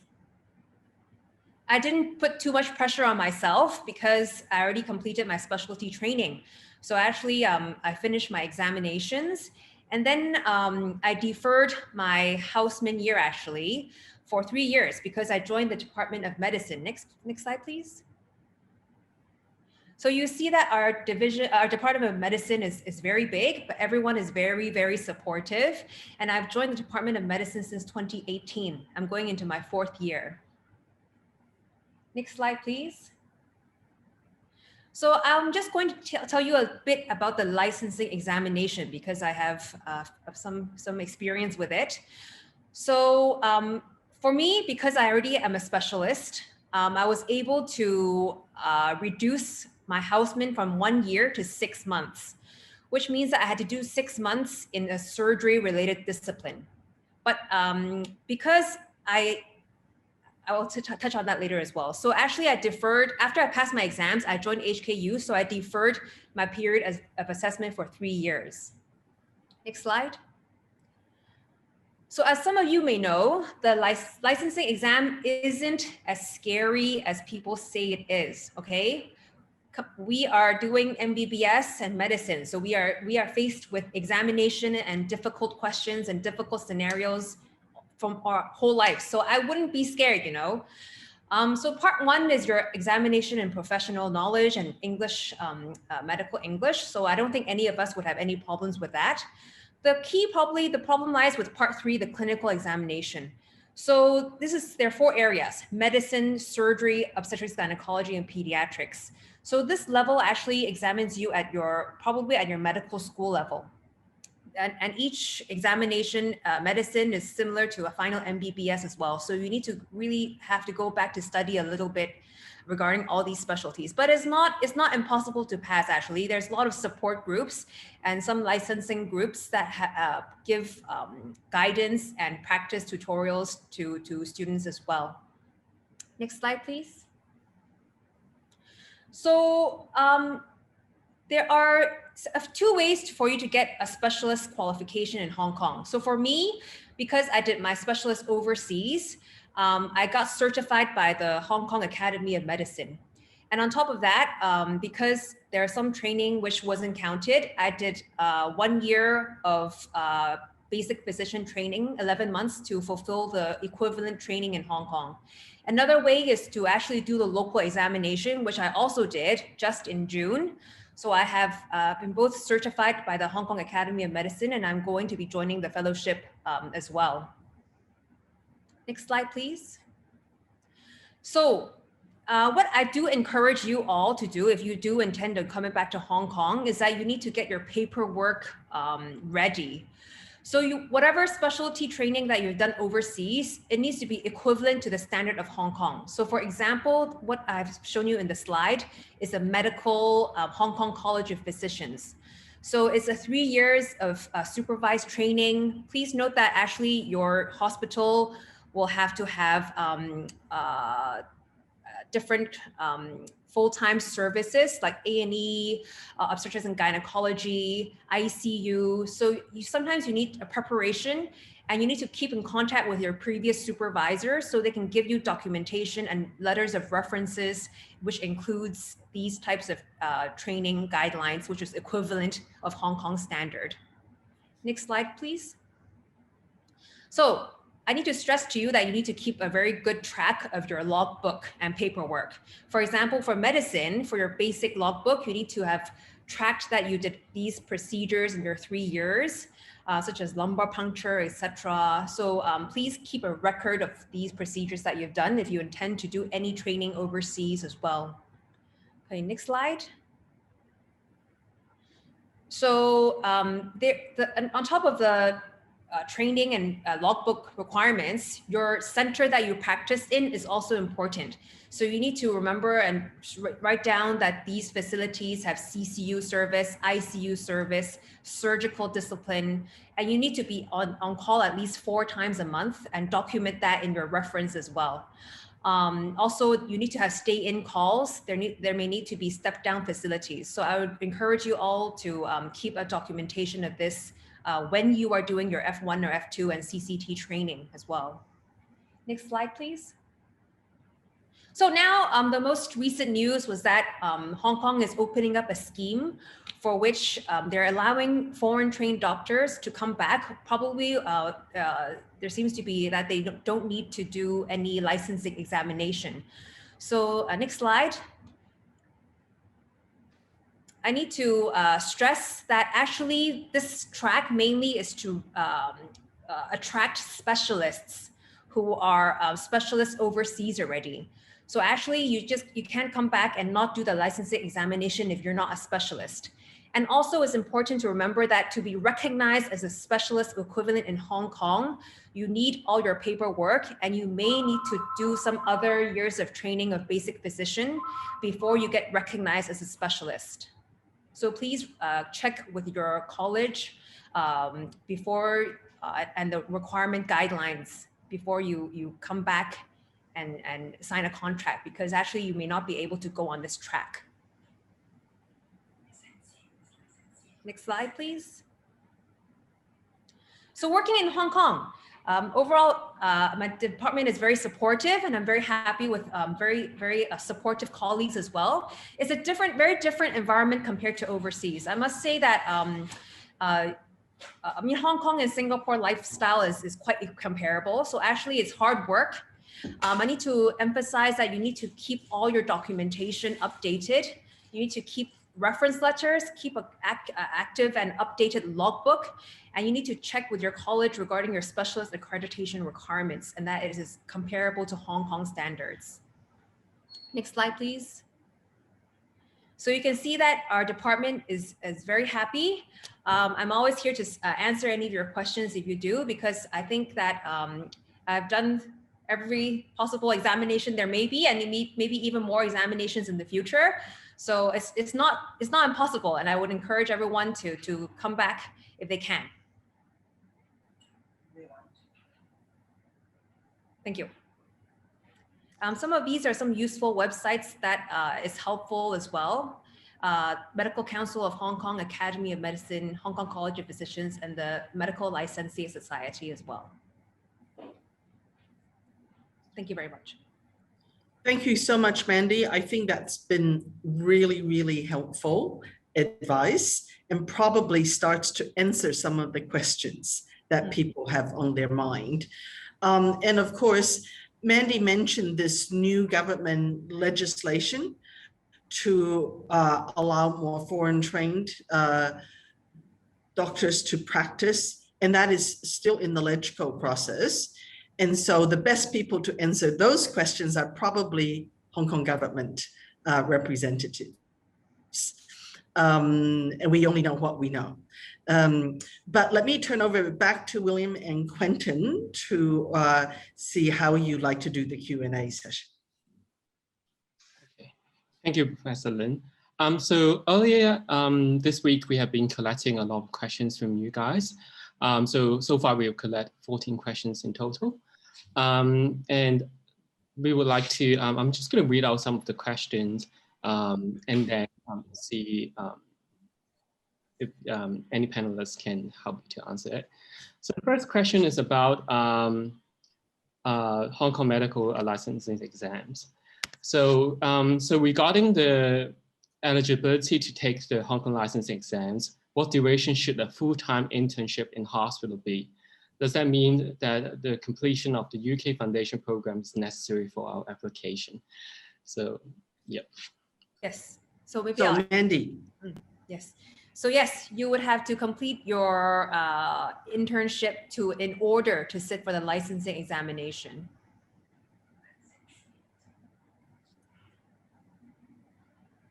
I didn't put too much pressure on myself because I already completed my specialty training. So actually, I finished my examinations and then I deferred my houseman year actually for 3 years because I joined the Department of Medicine. Next slide, please. So you see that our Department of Medicine is very big, but everyone is very, very supportive. And I've joined the Department of Medicine since 2018. I'm going into my 4th year. Next slide, please. So I'm just going to tell you a bit about the licensing examination because I have some experience with it. So for me, because I already am a specialist, I was able to reduce my houseman from 1 year to 6 months, which means that I had to do 6 months in a surgery-related discipline. But because I will touch on that later as well. So actually I deferred, after I passed my exams, I joined HKU, so I deferred my period of assessment for 3 years. Next slide. So as some of you may know, the licensing exam isn't as scary as people say it is, okay? We are doing MBBS and medicine. So we are faced with examination and difficult questions and difficult scenarios from our whole life. So I wouldn't be scared, you know. So part 1 is your examination in professional knowledge and English, medical English. So I don't think any of us would have any problems with that. The problem lies with part 3, the clinical examination. So there are 4 areas: medicine, surgery, obstetrics, gynecology, and pediatrics. So this level actually examines you probably at your medical school level. And each examination, medicine is similar to a final MBBS as well. So you need to really have to go back to study a little bit regarding all these specialties. But it's not impossible to pass actually. There's a lot of support groups and some licensing groups that give guidance and practice tutorials to students as well. Next slide, please. So there are 2 ways for you to get a specialist qualification in Hong Kong. So for me, because I did my specialist overseas, I got certified by the Hong Kong Academy of Medicine. And on top of that, because there's some training which wasn't counted, I did 1 year of basic physician training, 11 months to fulfill the equivalent training in Hong Kong. Another way is to actually do the local examination, which I also did just in June. So I have been both certified by the Hong Kong Academy of Medicine, and I'm going to be joining the fellowship as well. Next slide, please. So what I do encourage you all to do if you do intend on coming back to Hong Kong is that you need to get your paperwork ready. So whatever specialty training that you've done overseas, it needs to be equivalent to the standard of Hong Kong. So for example, what I've shown you in the slide is a medical Hong Kong College of Physicians. So it's a 3 years of supervised training. Please note that actually your hospital will have to have different full-time services like A&E, obstetrics and gynecology, ICU. So sometimes you need a preparation, and you need to keep in contact with your previous supervisor so they can give you documentation and letters of references, which includes these types of training guidelines, which is equivalent of Hong Kong standard. Next slide, please. So I need to stress to you that you need to keep a very good track of your logbook and paperwork. For example, for medicine, for your basic logbook, you need to have tracked that you did these procedures in your 3 years, such as lumbar puncture, etc. So please keep a record of these procedures that you've done if you intend to do any training overseas as well. Okay, next slide. So on top of the training and logbook requirements, your center that you practice in is also important. So you need to remember and write down that these facilities have CCU service, ICU service, surgical discipline, and you need to be on call at least 4 times a month and document that in your reference as well. Also, you need to have stay-in calls. There may need to be step-down facilities. So I would encourage you all to keep a documentation of this when you are doing your F1 or F2 and CCT training as well. Next slide, please. So now the most recent news was that Hong Kong is opening up a scheme for which they're allowing foreign trained doctors to come back. Probably there seems to be that they don't need to do any licensing examination. So next slide. I need to stress that actually this track mainly is to attract specialists who are specialists overseas already. So actually you can't come back and not do the licensing examination if you're not a specialist. And also it's important to remember that to be recognized as a specialist equivalent in Hong Kong, you need all your paperwork, and you may need to do some other years of training of basic physician before you get recognized as a specialist. So please check with your college before and the requirement guidelines before you come back and sign a contract, because actually you may not be able to go on this track. Next slide, please. So working in Hong Kong, overall, my department is very supportive, and I'm very happy with very supportive colleagues as well. It's a very different environment compared to overseas. I must say that I mean, Hong Kong and Singapore lifestyle is quite comparable. So actually it's hard work. I need to emphasize that you need to keep all your documentation updated. You need to keep reference letters, keep an active and updated logbook, and you need to check with your college regarding your specialist accreditation requirements, and that is comparable to Hong Kong standards. Next slide, please. So you can see that our department is very happy. I'm always here to answer any of your questions if you do, because I think that I've done every possible examination there may be, and maybe even more examinations in the future. So it's not impossible, and I would encourage everyone to come back if they can. Thank you. Some of these are some useful websites that is helpful as well. Medical Council of Hong Kong, Academy of Medicine, Hong Kong College of Physicians, and the Medical Licensure Society as well. Thank you very much. Thank you so much, Mandy. I think that's been really, really helpful advice and probably starts to answer some of the questions that people have on their mind. And of course, Mandy mentioned this new government legislation to allow more foreign trained doctors to practice, and that is still in the LegCo process. And so the best people to answer those questions are probably Hong Kong government representatives. And we only know what we know. But let me turn over back to William and Quentin to see how you'd like to do the Q&A session. Okay. Thank you, Professor Lin. So earlier this week, we have been collecting a lot of questions from you guys. So far, we have collected 14 questions in total. And we would like to, I'm just going to read out some of the questions and then see if any panelists can help to answer it. So the first question is about Hong Kong medical licensing exams. So, so regarding the eligibility to take the Hong Kong licensing exams, what duration should a full-time internship in hospital be? Does that mean that the completion of the UK Foundation program is necessary for our application? So, yeah. Yes. So maybe So Mandy. Yes. So yes, you would have to complete your internship in order to sit for the licensing examination.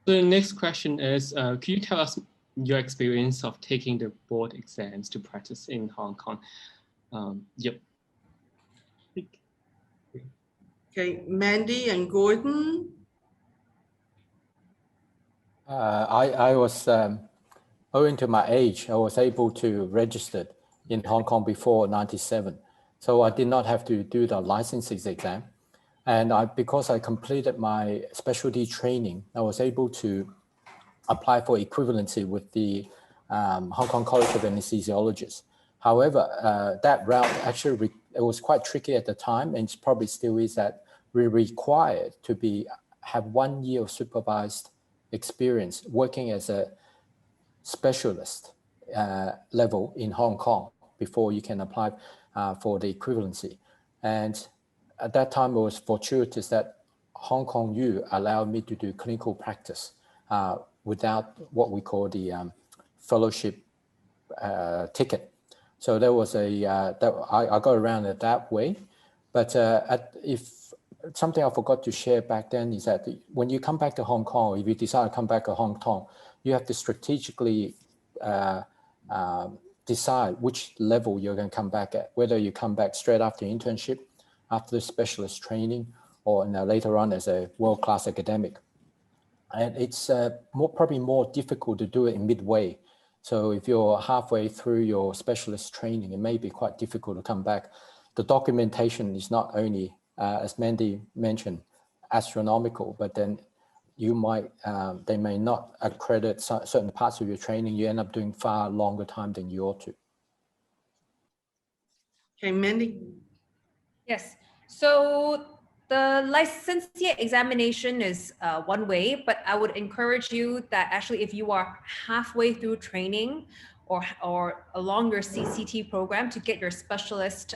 The next question is, could you tell us your experience of taking the board exams to practice in Hong Kong? Yep. Okay, Mandy and Gordon. I was, owing to my age, I was able to register in Hong Kong before '97. So I did not have to do the licensing exam. And because I completed my specialty training, I was able to apply for equivalency with the Hong Kong College of Anesthesiologists. However, that route actually, it was quite tricky at the time, and it probably still is, that we're required to have 1 year of supervised experience working as a specialist level in Hong Kong before you can apply for the equivalency. And at that time, it was fortuitous that Hong Kong U allowed me to do clinical practice without what we call the fellowship ticket. So there was I got around it that way. But if something I forgot to share back then is that when you come back to Hong Kong, if you decide to come back to Hong Kong, you have to strategically decide which level you're going to come back at, whether you come back straight after internship, after the specialist training, or later on as a world-class academic. And it's probably more difficult to do it in midway. So if you're halfway through your specialist training, it may be quite difficult to come back. The documentation is not only, as Mandy mentioned, astronomical, but then you might, they may not accredit certain parts of your training. You end up doing far longer time than you ought to. Okay, Mandy. Yes. So the licensure examination is one way, but I would encourage you that actually if you are halfway through training or along your CCT program, to get your specialist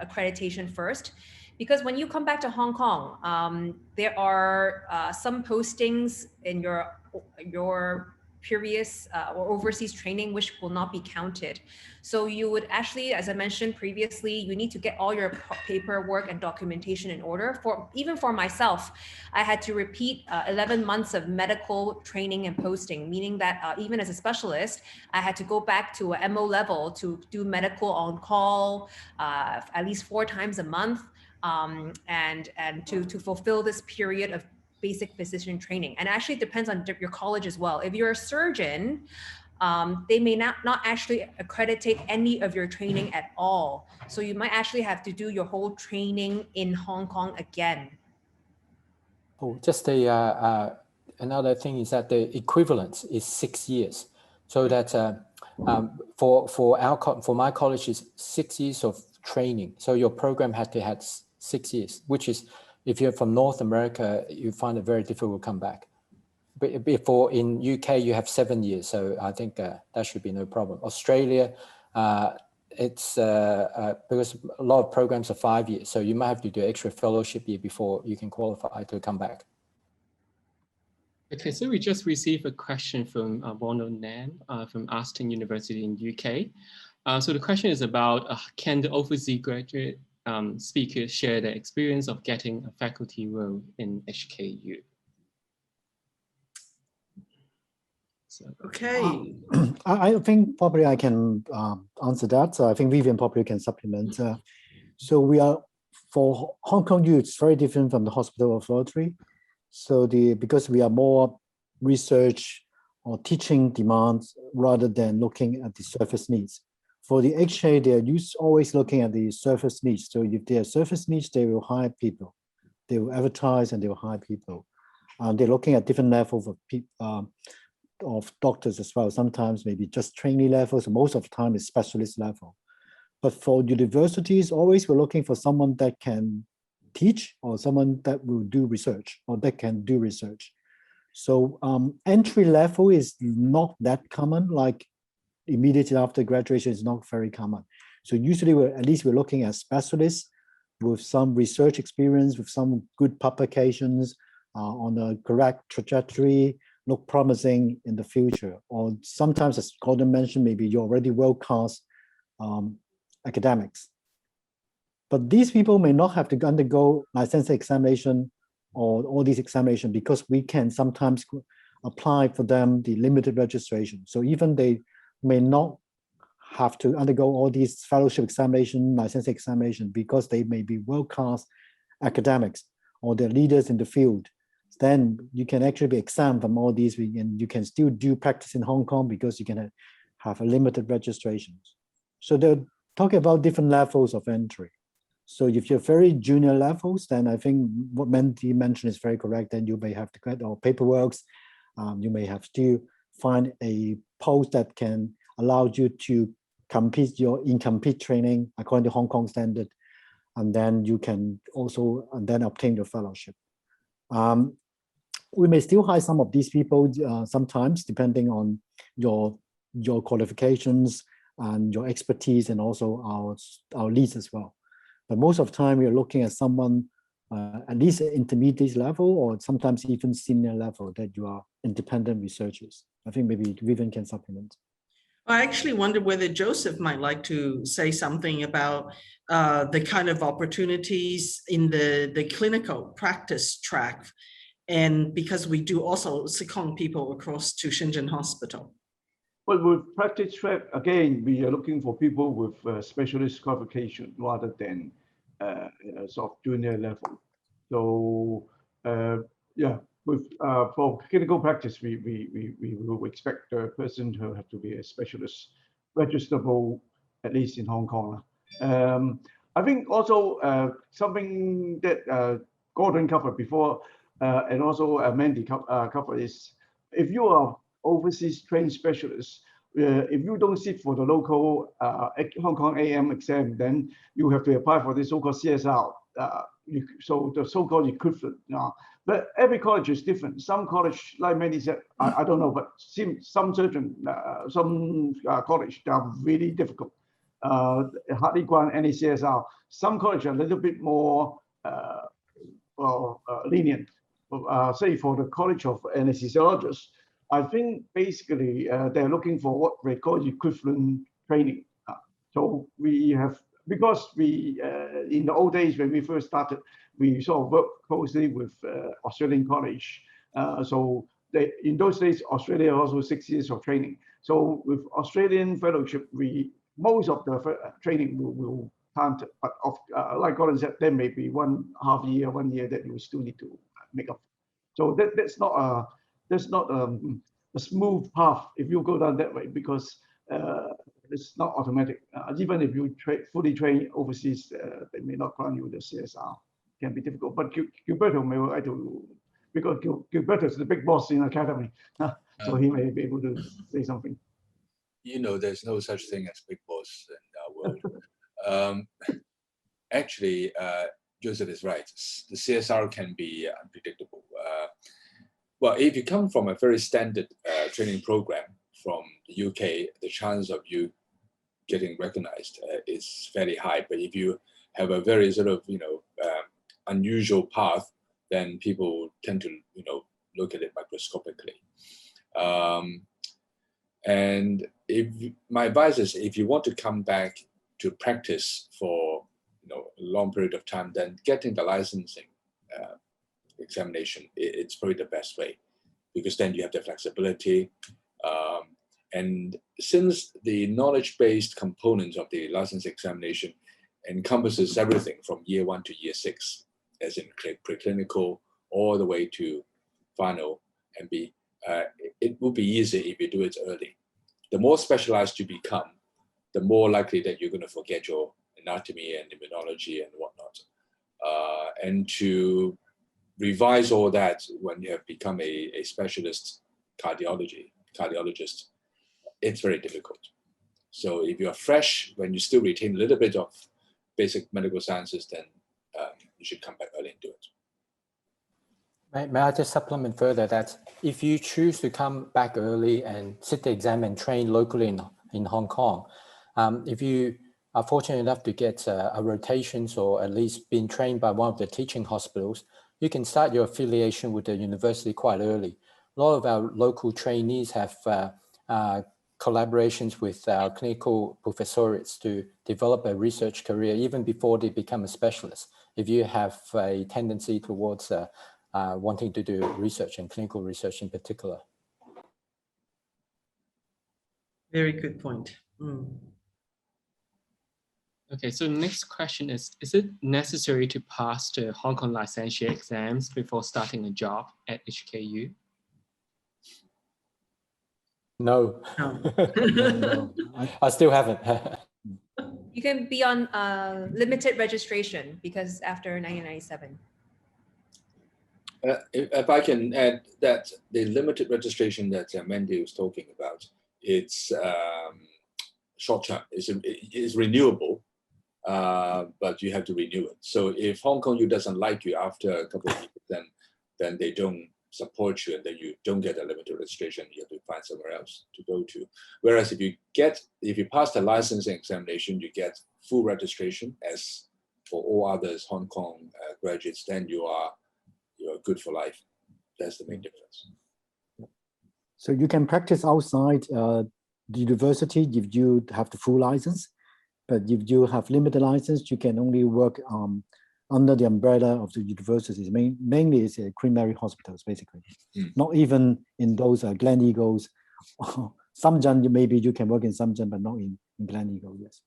accreditation first. Because when you come back to Hong Kong, there are some postings in your previous or overseas training which will not be counted. So you would actually, as I mentioned previously, you need to get all your paperwork and documentation in order. Even for myself, I had to repeat 11 months of medical training and posting, meaning that even as a specialist, I had to go back to a MO level to do medical on call at least 4 times a month. And to fulfill this period of basic physician training. And actually it depends on your college as well. If you're a surgeon, they may not actually accreditate any of your training at all. So you might actually have to do your whole training in Hong Kong again. Oh, just another thing is that the equivalence is 6 years. So that for my college is 6 years of training. So your program had to have 6 years, which is, if you're from North America, you find it very difficult to come back. But before in UK, you have 7 years. So I think that should be no problem. Australia, it's because a lot of programs are 5 years. So you might have to do extra fellowship year before you can qualify to come back. Okay, so we just received a question from Ronald Nam from Aston University in UK. So the question is about, can the overseas graduate speakers share their experience of getting a faculty role in HKU? So, Okay. I think probably I can answer that. So I think Vivian probably can supplement. So we are, for Hong Kong U, it's very different from the hospital authority. So because we are more research or teaching demands rather than looking at the surface needs. For the HA, they are always looking at the surface needs. So if there are surface needs, they will hire people. They will advertise and they will hire people. They're looking at different levels of doctors as well. Sometimes maybe just trainee levels. Most of the time it's specialist level. But for universities, always we're looking for someone that can teach or someone that will do research or that can do research. So entry level is not that common, like immediately after graduation is not very common. So usually we're looking at specialists with some research experience, with some good publications on a correct trajectory, look promising in the future. Or sometimes, as Gordon mentioned, maybe you're already world-class academics. But these people may not have to undergo licensure examination or all these examinations because we can sometimes apply for them the limited registration. So even they may not have to undergo all these fellowship examination, licensure examination, because they may be world-class academics or they're leaders in the field. Then you can actually be exempt from all these, and you can still do practice in Hong Kong because you can have a limited registration. So they're talking about different levels of entry. So if you're very junior levels, then I think what Mandy mentioned is very correct. Then you may have to get all paperwork. You may have to find a post that can allow you to compete training according to Hong Kong standard, and then you can also obtain your fellowship. We may still hire some of these people sometimes, depending on your qualifications and your expertise, and also our leads as well. But most of the time, we are looking at someone at least intermediate level, or sometimes even senior level, that you are independent researchers. I think maybe Vivian can supplement. I actually wonder whether Joseph might like to say something about the kind of opportunities in the clinical practice track, and because we do also second people across to Shenzhen Hospital. Well, with practice track, again, we are looking for people with specialist qualification rather than sort of junior level. So yeah, for clinical practice, we will expect the person to have to be a specialist, registerable, at least in Hong Kong. I think also something that Gordon covered before, and also Mandy covered, is if you are overseas trained specialists, if you don't sit for the local Hong Kong AM exam, then you have to apply for the so-called CSR. So the so-called equivalent. But every college is different. Some college, like Mandy said, I don't know, but some certain college, they are really difficult. Hardly grant any CSR. Some college are a little bit more lenient. Say for the College of Anesthesiologists, I think basically they're looking for what they call equivalent training. So we have, because we, in the old days when we first started, we sort of worked closely with Australian college. So in those days, Australia also 6 years of training. So with Australian fellowship, most of the training will count, but like Gordon said, there may be 1.5 year, 1 year that you still need to make up. So that's not a smooth path if you go down that way, because it's not automatic. Even if you fully train overseas, they may not grant you the CSR. It can be difficult. But Gilberto may like to, because Gilberto is the big boss in the academy, so he may be able to say something. You know, there's no such thing as big boss in our world. Actually, Joseph is right. The CSR can be unpredictable. Well, if you come from a very standard training program from the UK, the chance of you getting recognized is fairly high. But if you have a very sort of unusual path, then people tend to look at it microscopically. And my advice is, if you want to come back to practice for a long period of time, then getting the licensing examination, it's probably the best way, because then you have the flexibility. And since the knowledge-based components of the license examination encompasses everything from year 1 to year 6, as in preclinical all the way to final MB, it will be easy if you do it early. The more specialized you become, the more likely that you're going to forget your anatomy and immunology and whatnot. And to revise all that when you have become a specialist cardiologist, it's very difficult. So if you're fresh, when you still retain a little bit of basic medical sciences, then you should come back early and do it. May I just supplement further that if you choose to come back early and sit the exam and train locally in Hong Kong, if you are fortunate enough to get a rotations or at least being trained by one of the teaching hospitals, you can start your affiliation with the university quite early. A lot of our local trainees have collaborations with our clinical professoriates to develop a research career even before they become a specialist. If you have a tendency towards wanting to do research and clinical research in particular. Very good point. Okay, so the next question is it necessary to pass the Hong Kong licensure exams before starting a job at HKU? No. No. I still haven't. You can be on limited registration because after 1997. If I can add that the limited registration that Mandy was talking about, it's short term, it's renewable, but you have to renew it. So if Hong Kong U doesn't like you after a couple of years, then they don't support you, and then you don't get a limited registration. You have to find somewhere else to go to. Whereas if you pass the licensing examination, you get full registration as for all others Hong Kong graduates. Then you're good for life. That's the main difference. So you can practice outside the university if you have the full license, but if you have limited license, you can only work under the umbrella of the universities. Mainly it's Queen Mary hospitals, basically. Not even in those Gleneagles. Shenzhen, maybe you can work in Shenzhen, but not in Gleneagles, yes.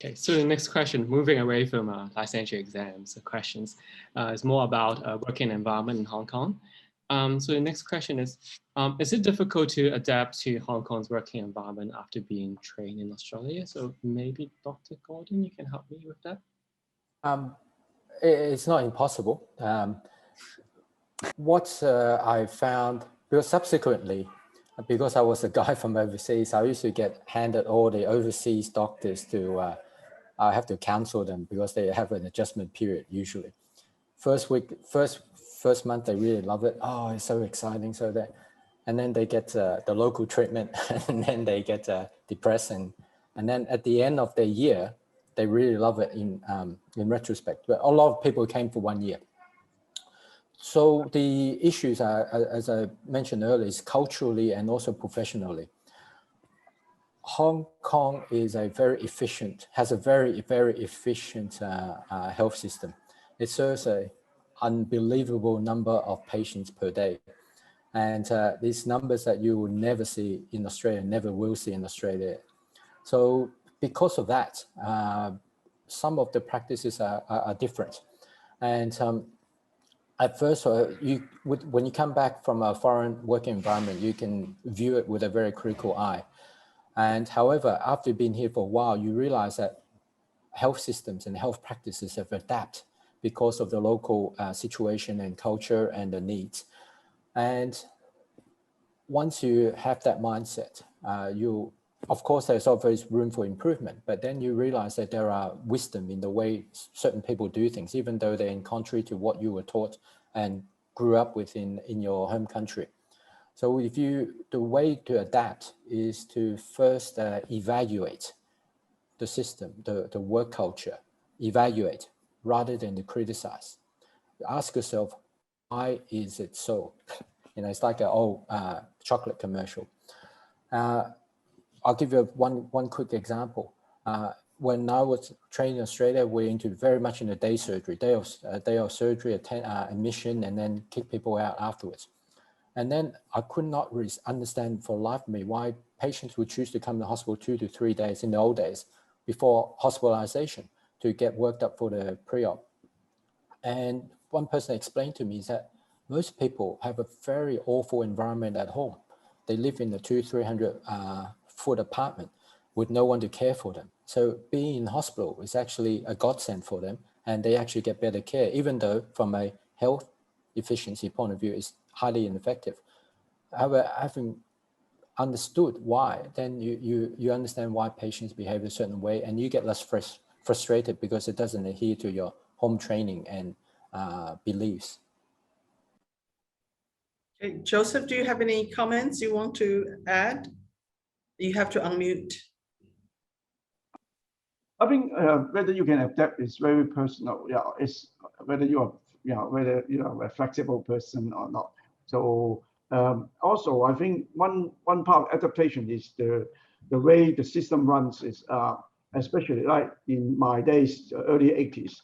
Okay, so the next question, moving away from licensure exams, the questions is more about working environment in Hong Kong. So the next question is it difficult to adapt to Hong Kong's working environment after being trained in Australia? So maybe Dr. Gordon, you can help me with that? It's not impossible. What I found, because subsequently, because I was a guy from overseas, I used to get handed all the overseas doctors to, I have to counsel them because they have an adjustment period usually. First month, they really love it. Oh, it's so exciting. So that, and then they get the local treatment and then they get depressed. And then at the end of the year, they really love it in retrospect. But a lot of people came for 1 year. So the issues are, as I mentioned earlier, is culturally and also professionally. Hong Kong is has a very, very efficient health system. It serves an unbelievable number of patients per day. And these numbers that you will never see in Australia, never will see in Australia. So because of that, some of the practices are different. And at first, when you come back from a foreign working environment, you can view it with a very critical eye. And however, after you've been here for a while, you realize that health systems and health practices have adapted because of the local situation and culture and the needs. And once you have that mindset, you of course, there's always room for improvement, but then you realize that there are wisdom in the way certain people do things, even though they're in contrary to what you were taught and grew up with in your home country. So the way to adapt is to first evaluate the system, the work culture, evaluate rather than to criticize. Ask yourself, why is it so? It's like an old chocolate commercial. I'll give you one quick example. When I was trained in Australia, we're very much into day surgery, day of surgery, admission, and then kick people out afterwards. And then I could not really understand for the life of me why patients would choose to come to the hospital 2 to 3 days in the old days before hospitalization to get worked up for the pre-op. And one person explained to me is that most people have a very awful environment at home. They live in a 200-300 foot apartment with no one to care for them. So being in hospital is actually a godsend for them, and they actually get better care, even though from a health efficiency point of view, it's highly ineffective. However, having understood why, then you understand why patients behave a certain way, and you get less frustrated because it doesn't adhere to your home training and beliefs. Okay, Joseph, do you have any comments you want to add? You have to unmute. I think whether you can adapt is very personal. Yeah, it's whether you are a flexible person or not. So also, I think one part of adaptation is the way the system runs is especially like in my days, early 80s.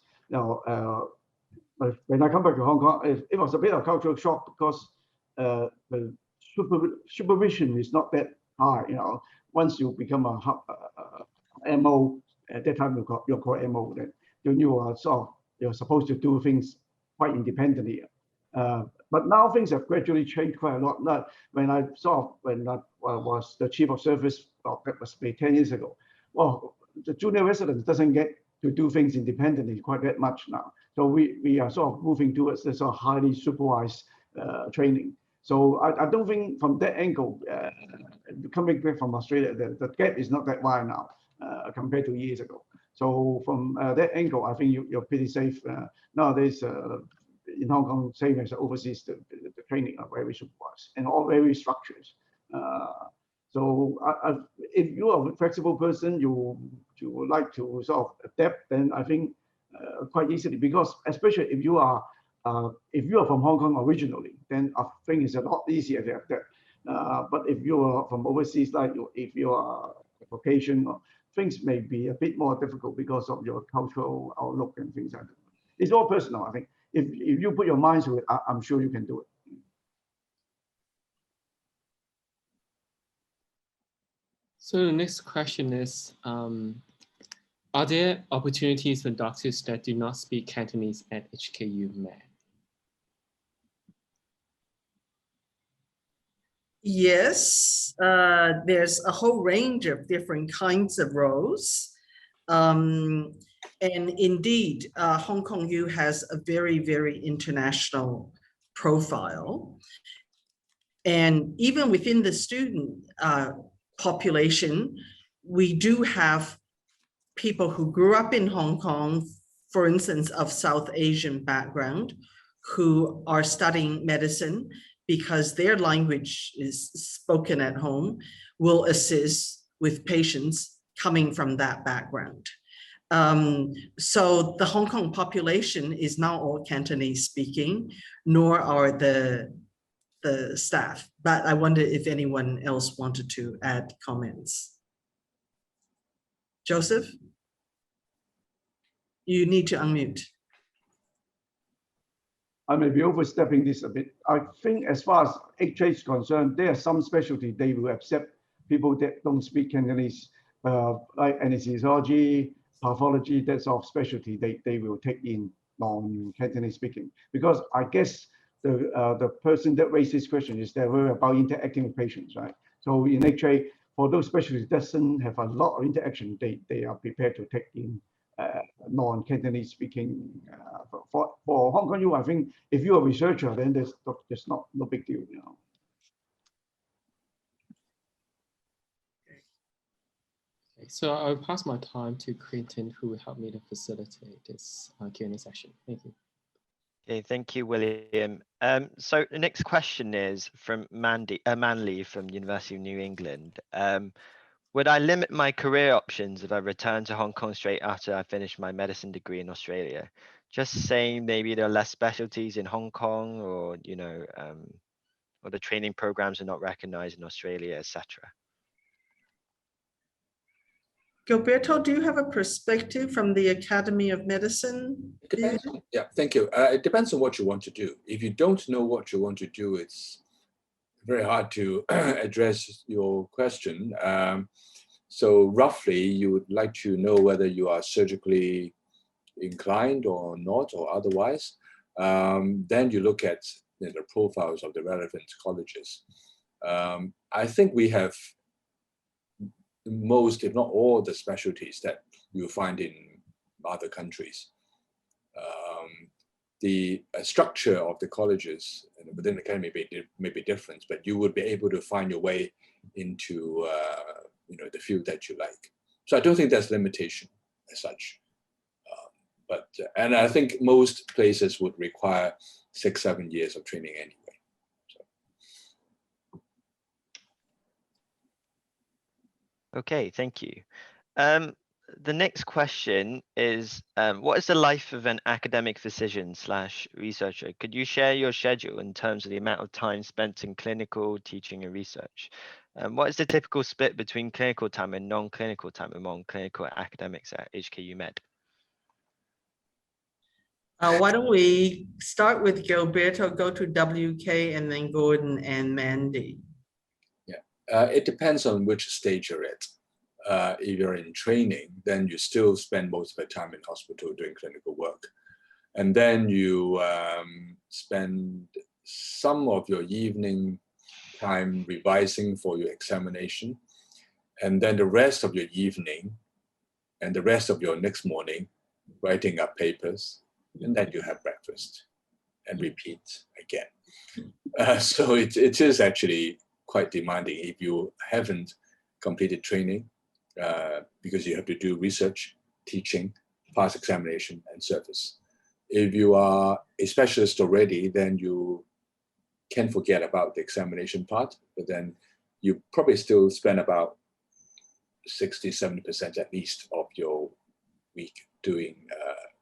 When I come back to Hong Kong, it was a bit of cultural shock because the supervision is not that high. Once you become a MO, at that time you're called MO, then you are you're supposed to do things quite independently. But now things have gradually changed quite a lot. When I was the chief of service, that must be 10 years ago. Well, the junior resident doesn't get to do things independently quite that much now. So we are sort of moving towards this sort of highly supervised training. So I don't think from that angle, coming back from Australia, the gap is not that wide now compared to years ago. So from that angle, I think you're pretty safe. Nowadays, in Hong Kong, same as overseas, the training are very supervised and all very structured. So if you are a flexible person, you would like to sort of adapt, then I think quite easily, because especially if you are from Hong Kong originally, then I think it's a lot easier to adapt. But if you are from overseas, like if you are Caucasian, things may be a bit more difficult because of your cultural outlook and things like that. It's all personal, I think. If you put your mind to it, I'm sure you can do it. So the next question is, are there opportunities for doctors that do not speak Cantonese at HKU Med? Yes, there's a whole range of different kinds of roles. And indeed, Hong Kong U has a very, very international profile. And even within the student population, we do have people who grew up in Hong Kong, for instance, of South Asian background, who are studying medicine because their language is spoken at home, will assist with patients coming from that background. So the Hong Kong population is not all Cantonese speaking, nor are the staff. But I wonder if anyone else wanted to add comments. Joseph? You need to unmute. I may be overstepping this a bit. I think as far as HA is concerned, there are some specialty they will accept people that don't speak Cantonese, like anesthesiology, pathology, that's all specialty they will take in non-Cantonese speaking. Because I guess the person that raised this question is they're worried about interacting with patients, right? So in HA, for those specialties that doesn't have a lot of interaction, they are prepared to take in non-Cantonese speaking. For Hong Kong U, I think if you're a researcher, then there's no big deal, so I'll pass my time to Quentin, who will help me to facilitate this Q&A session. Thank you. Okay, thank you, William. So the next question is from Manley from University of New England. Would I limit my career options if I return to Hong Kong straight after I finish my medicine degree in Australia? Just saying maybe there are less specialties in Hong Kong, or or the training programs are not recognized in Australia, etc. Gilberto, do you have a perspective from the Academy of Medicine? It depends. Yeah, thank you. It depends on what you want to do. If you don't know what you want to do, it's very hard to address your question. So roughly, you would like to know whether you are surgically inclined or not, or otherwise. Then you look at the profiles of the relevant colleges. I think we have most, if not all, the specialties that you find in other countries. The structure of the colleges within the academy may be different, but you would be able to find your way into the field that you like. So I don't think there's limitation as such. And I think most places would require 6-7 years of training anyway. Okay, thank you. The next question is, what is the life of an academic physician/researcher? Could you share your schedule in terms of the amount of time spent in clinical, teaching, and research? What is the typical split between clinical time and non-clinical time among clinical academics at HKU Med? Why don't we start with Gilberto, go to WK, and then Gordon and Mandy. Yeah, it depends on which stage you're at. If you're in training, then you still spend most of the time in hospital doing clinical work. And then you spend some of your evening time revising for your examination. And then the rest of your evening and the rest of your next morning, writing up papers. And then you have breakfast and repeat again. So it is actually quite demanding if you haven't completed training, because you have to do research, teaching, pass examination, and service. If you are a specialist already, then you can forget about the examination part, but then you probably still spend about 60-70% at least of your week doing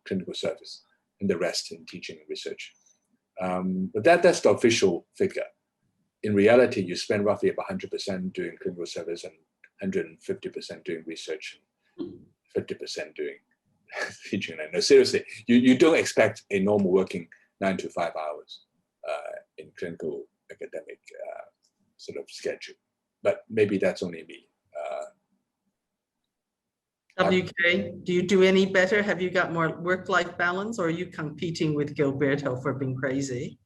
clinical service, and the rest in teaching and research. But that's the official figure. In reality, you spend roughly about 100% doing clinical service and 150% doing research, 50% doing teaching. No, seriously, you don't expect a normal working 9 to 5 hours in clinical academic sort of schedule. But maybe that's only me. WK, do you do any better? Have you got more work-life balance, or are you competing with Gilberto for being crazy?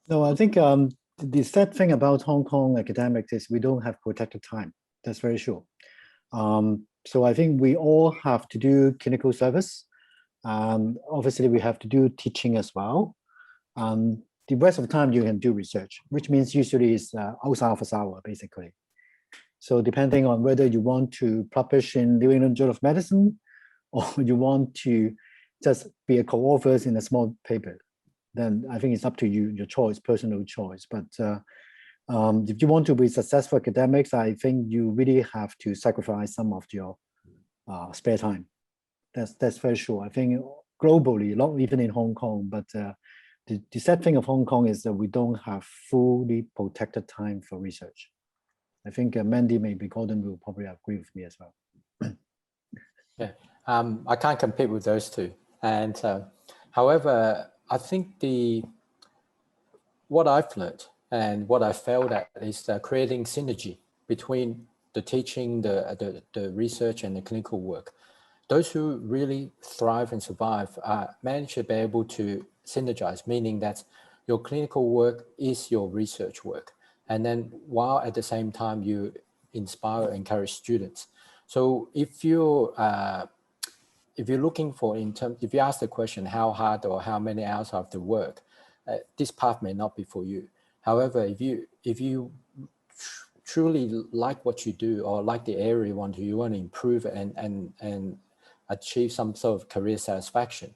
No, I think the sad thing about Hong Kong academics is we don't have protected time. That's very sure. So I think we all have to do clinical service. Obviously, we have to do teaching as well. The rest of the time you can do research, which means usually is outside office hour, basically. So depending on whether you want to publish in New England Journal of Medicine, or you want to just be a co-author in a small paper, then I think it's up to you, your choice, personal choice. But if you want to be successful academics, I think you really have to sacrifice some of your spare time. That's very sure. I think globally, not even in Hong Kong, but the sad thing of Hong Kong is that we don't have fully protected time for research. I think Mandy, maybe Gordon will probably agree with me as well. Yeah, I can't compete with those two. And however, I think what I've learned and what I failed at is creating synergy between the teaching, the research, and the clinical work. Those who really thrive and survive manage to be able to synergize, meaning that your clinical work is your research work. And then while at the same time you inspire and encourage students. So if you're looking for if you ask the question how hard or how many hours of the work, this path may not be for you. However, if you truly like what you do or like the area you want to improve and achieve some sort of career satisfaction.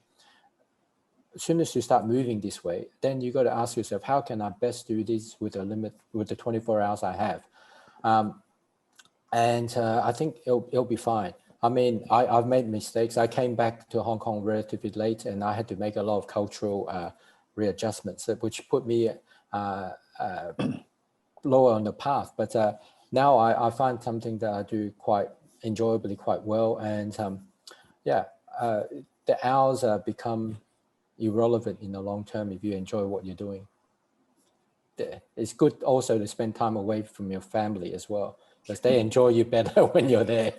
As soon as you start moving this way, then you got to ask yourself, how can I best do this with the 24 hours I have? I think it'll be fine. I mean, I've made mistakes. I came back to Hong Kong relatively late, and I had to make a lot of cultural readjustments, which put me lower on the path. But now I find something that I do quite enjoyably, quite well. And the hours become irrelevant in the long term if you enjoy what you're doing. It's good also to spend time away from your family as well, because they enjoy you better when you're there.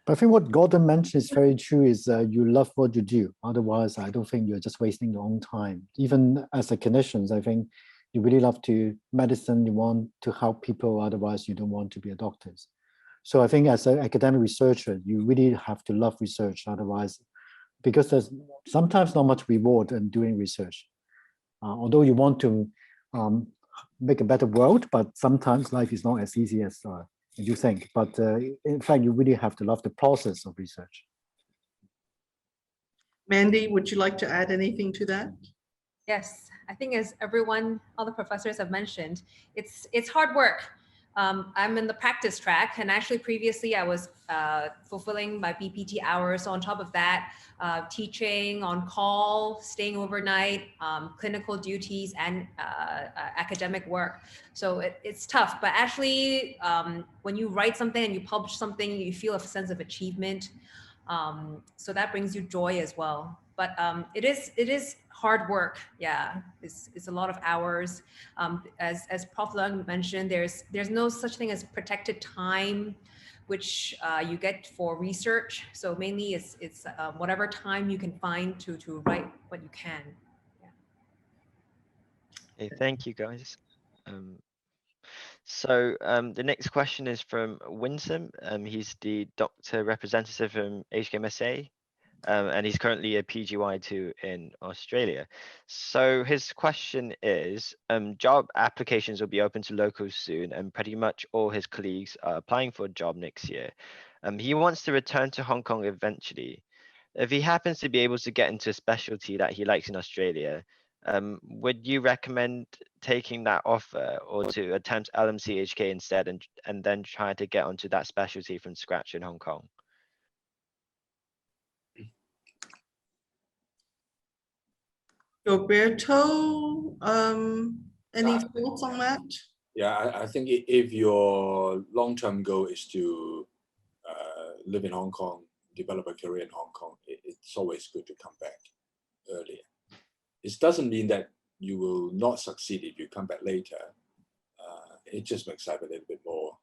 But I think what Gordon mentioned is very true, is you love what you do. Otherwise, I don't think you're just wasting your own time. Even as a clinician, I think you really love to medicine, you want to help people, otherwise you don't want to be a doctor. So I think as an academic researcher, you really have to love research, otherwise, because there's sometimes not much reward in doing research. Although you want to make a better world, but sometimes life is not as easy as you think. But in fact, you really have to love the process of research. Mandy, would you like to add anything to that? Yes, I think as all the professors have mentioned, it's hard work. I'm in the practice track, and actually previously I was fulfilling my BPT hours. So on top of that, teaching on call, staying overnight, clinical duties, and academic work. So it's tough, but actually when you write something and you publish something, you feel a sense of achievement. So that brings you joy as well. But it is hard work. Yeah, it's a lot of hours. As Prof. Leung mentioned, there's no such thing as protected time, which you get for research. So mainly it's whatever time you can find to write what you can. Yeah. Okay, thank you, guys. So the next question is from Winsome. He's the doctor representative from HKMSA. And he's currently a PGY2 in Australia. So his question is, job applications will be open to locals soon, and pretty much all his colleagues are applying for a job next year. He wants to return to Hong Kong eventually. If he happens to be able to get into a specialty that he likes in Australia, would you recommend taking that offer, or to attempt LMC-HK instead and then try to get onto that specialty from scratch in Hong Kong? Roberto, any thoughts on that? Yeah, I think if your long-term goal is to live in Hong Kong, develop a career in Hong Kong, it's always good to come back earlier. It doesn't mean that you will not succeed if you come back later. It just makes life a little bit more,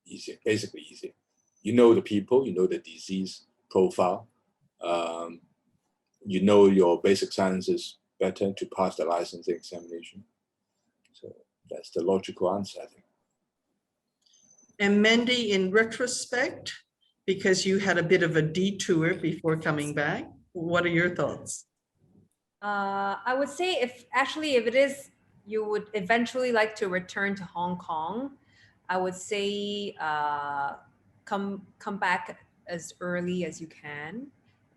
easier, basically easier. You know the people, you know the disease profile, you know your basic sciences better to pass the licensing examination. So that's the logical answer, I think. And Mandy, in retrospect, because you had a bit of a detour before coming back, what are your thoughts? I would say if it is, you would eventually like to return to Hong Kong, I would say come back as early as you can.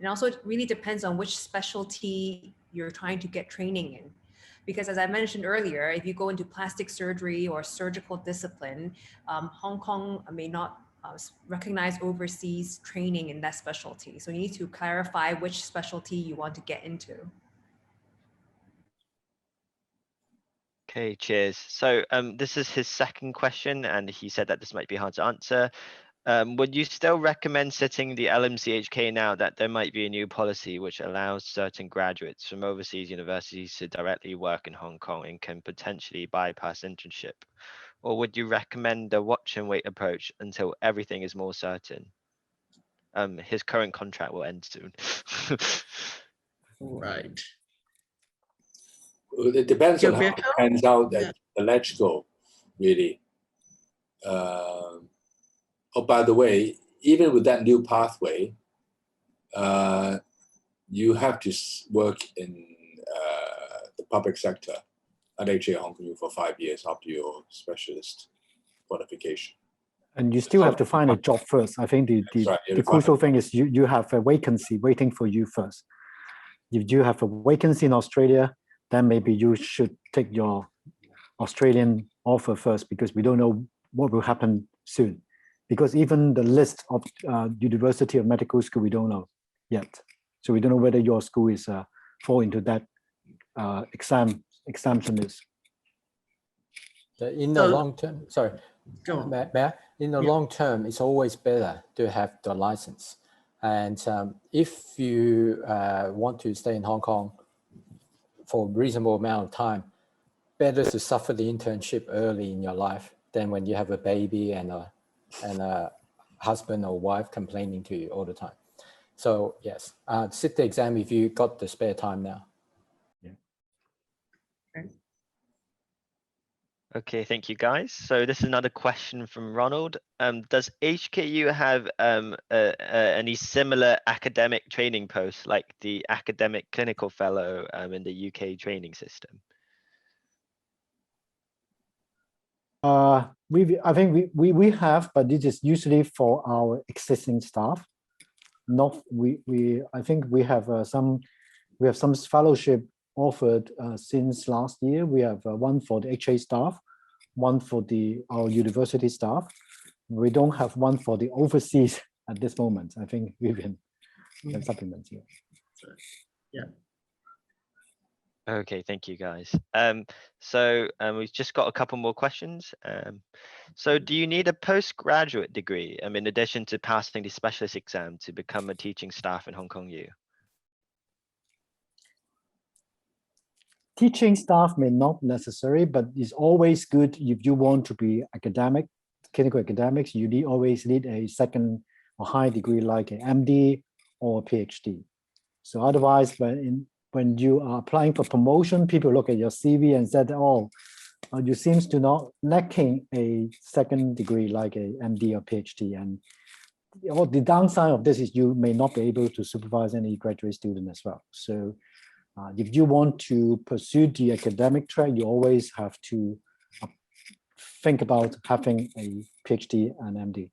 And also it really depends on which specialty you're trying to get training in. Because as I mentioned earlier, if you go into plastic surgery or surgical discipline, Hong Kong may not recognize overseas training in that specialty. So you need to clarify which specialty you want to get into. Okay, cheers. So this is his second question, and he said that this might be hard to answer. Would you still recommend sitting the LMC-HK now that there might be a new policy which allows certain graduates from overseas universities to directly work in Hong Kong and can potentially bypass internship? Or would you recommend a watch and wait approach until everything is more certain? His current contract will end soon. Right. It depends on how it pans out at the ledge go, really. Oh, by the way, even with that new pathway, you have to work in the public sector at HA Hong Kong U for 5 years after your specialist qualification. And you still have to find a job first. I think the crucial thing is you have a vacancy waiting for you first. If you have a vacancy in Australia, then maybe you should take your Australian offer first, because we don't know what will happen soon. Because even the list of University of Medical School, we don't know yet. So we don't know whether your school is fall into that exemption list. In the long term, sorry, in the long term, it's always better to have the license. And if you want to stay in Hong Kong for a reasonable amount of time, better to suffer the internship early in your life than when you have a baby and a husband or wife complaining to you all the time. So yes, sit the exam if you got the spare time now. Okay, thank you guys. So this is another question from Ronald. Does HKU have any similar academic training posts like the academic clinical fellow in the UK training system? I think we have, but this is usually for our existing staff. Not I think we have some fellowship offered since last year. We have one for the HA staff, one for our university staff. We don't have one for the overseas at this moment. I think we've been supplements here. Yeah. Okay, thank you guys. So we've just got a couple more questions. So do you need a postgraduate degree in addition to passing the specialist exam to become a teaching staff in Hong Kong U? Teaching staff may not necessary, but it's always good if you want to be academic, clinical academics, you always need a second or high degree like an MD or a PhD. So otherwise, when you are applying for promotion, people look at your CV and said, oh, you seems to not lacking a second degree like a MD or PhD. And the downside of this is you may not be able to supervise any graduate student as well. So if you want to pursue the academic track, you always have to think about having a PhD and MD.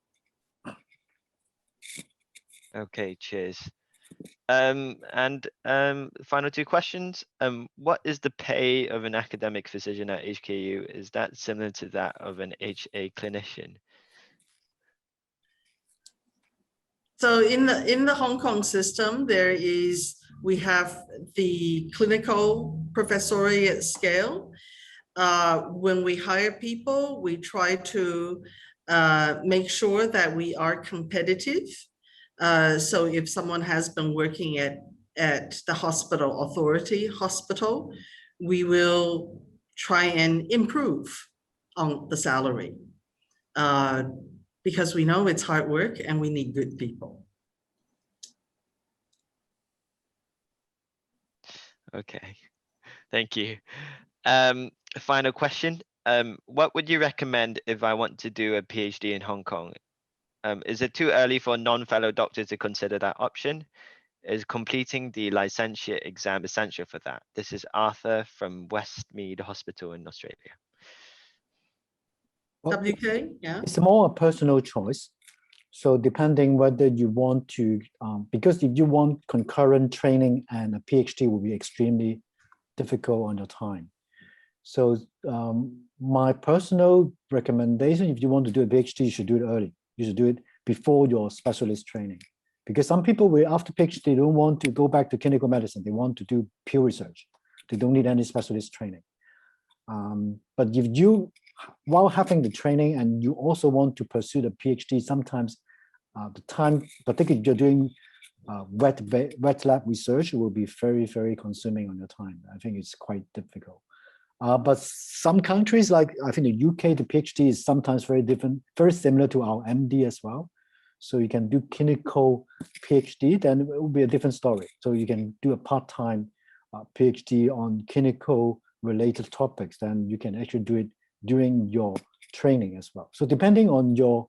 Okay, cheers. Final two questions. What is the pay of an academic physician at HKU? Is that similar to that of an HA clinician? So in the Hong Kong system, we have the clinical professoriate scale. When we hire people, we try to make sure that we are competitive. So if someone has been working at the hospital authority hospital, we will try and improve on the salary because we know it's hard work and we need good people. Okay, thank you. Final question. What would you recommend if I want to do a PhD in Hong Kong? Is it too early for non-fellow doctors to consider that option? Is completing the licensure exam essential for that? This is Arthur from Westmead Hospital in Australia. WK, yeah. It's more a personal choice. So depending whether you want to, because if you want concurrent training and a PhD will be extremely difficult on your time. So my personal recommendation, if you want to do a PhD, you should do it early. You should do it before your specialist training. Because some people will, after PhD, they don't want to go back to clinical medicine. They want to do pure research. They don't need any specialist training. But if you, while having the training and you also want to pursue the PhD, sometimes the time, particularly if you're doing wet lab research, it will be very, very consuming on your time. I think it's quite difficult. But some countries, like I think the UK, the PhD is sometimes very different, very similar to our MD as well. So you can do clinical PhD, then it will be a different story. So you can do a part-time PhD on clinical related topics, then you can actually do it during your training as well. So depending on your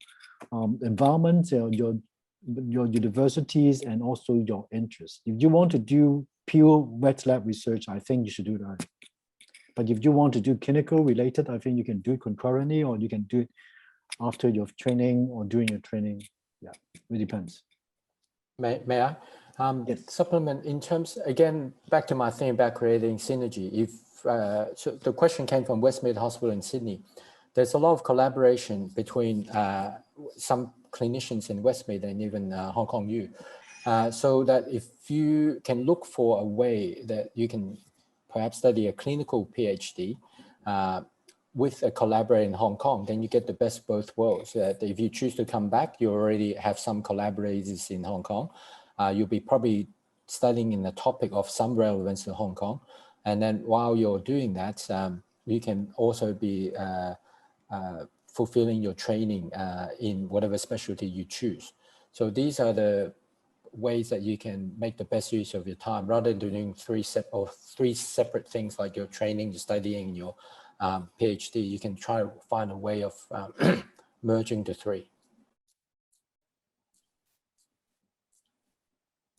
environment, your universities, and also your interests. If you want to do pure wet lab research, I think you should do that. But if you want to do clinical related, I think you can do it concurrently, or you can do it after your training or during your training. Yeah, it depends. May I? Yes. Supplement in terms, again, back to my thing about creating synergy. If so the question came from Westmead Hospital in Sydney. There's a lot of collaboration between some clinicians in Westmead and even Hong Kong U. So that if you can look for a way that you can perhaps study a clinical PhD with a collaborator in Hong Kong, then you get the best of both worlds. That if you choose to come back, you already have some collaborators in Hong Kong. You'll be probably studying in a topic of some relevance to Hong Kong. And then while you're doing that, you can also be fulfilling your training in whatever specialty you choose. So these are the ways that you can make the best use of your time rather than doing three separate things like your training, your studying, your PhD. You can try to find a way of merging the three.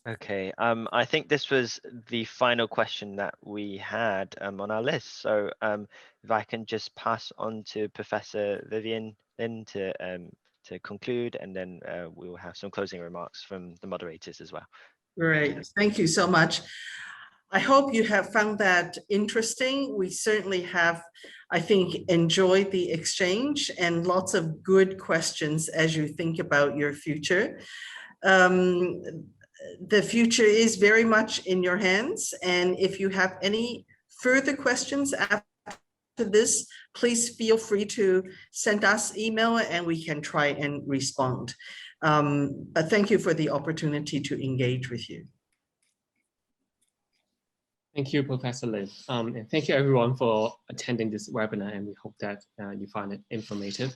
Okay, I think this was the final question that we had on our list. So if I can just pass on to Professor Vivian Lin to conclude, and then we will have some closing remarks from the moderators as well. Great, thank you so much. I hope you have found that interesting. We certainly have, I think, enjoyed the exchange and lots of good questions as you think about your future. The future is very much in your hands. And if you have any further questions after this, please feel free to send us email and we can try and respond. But thank you for the opportunity to engage with you. Thank you, Professor Lin. And thank you everyone for attending this webinar, and we hope that you find it informative.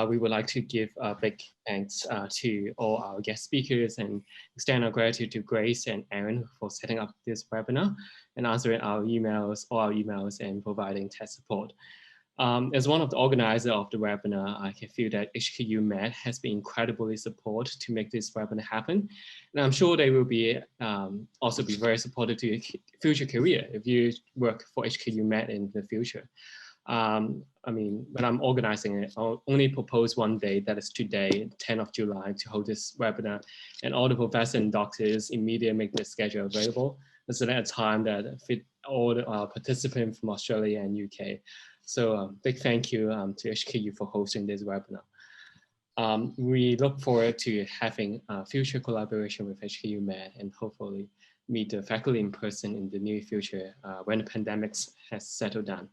We would like to give a big thanks to all our guest speakers and extend our gratitude to Grace and Aaron for setting up this webinar and answering all our emails and providing tech support. As one of the organizers of the webinar, I can feel that HKU Med has been incredibly supportive to make this webinar happen. And I'm sure they will be also be very supportive to your future career if you work for HKU Med in the future. I mean, when I'm organizing it, I'll only propose one day, that is today, 10th of July, to hold this webinar, and all the professors and doctors immediately make their schedule available. And so at a time that fit all the participants from Australia and UK. So big thank you to HKU for hosting this webinar. We look forward to having future collaboration with HKU Med and hopefully meet the faculty in person in the near future when the pandemic has settled down.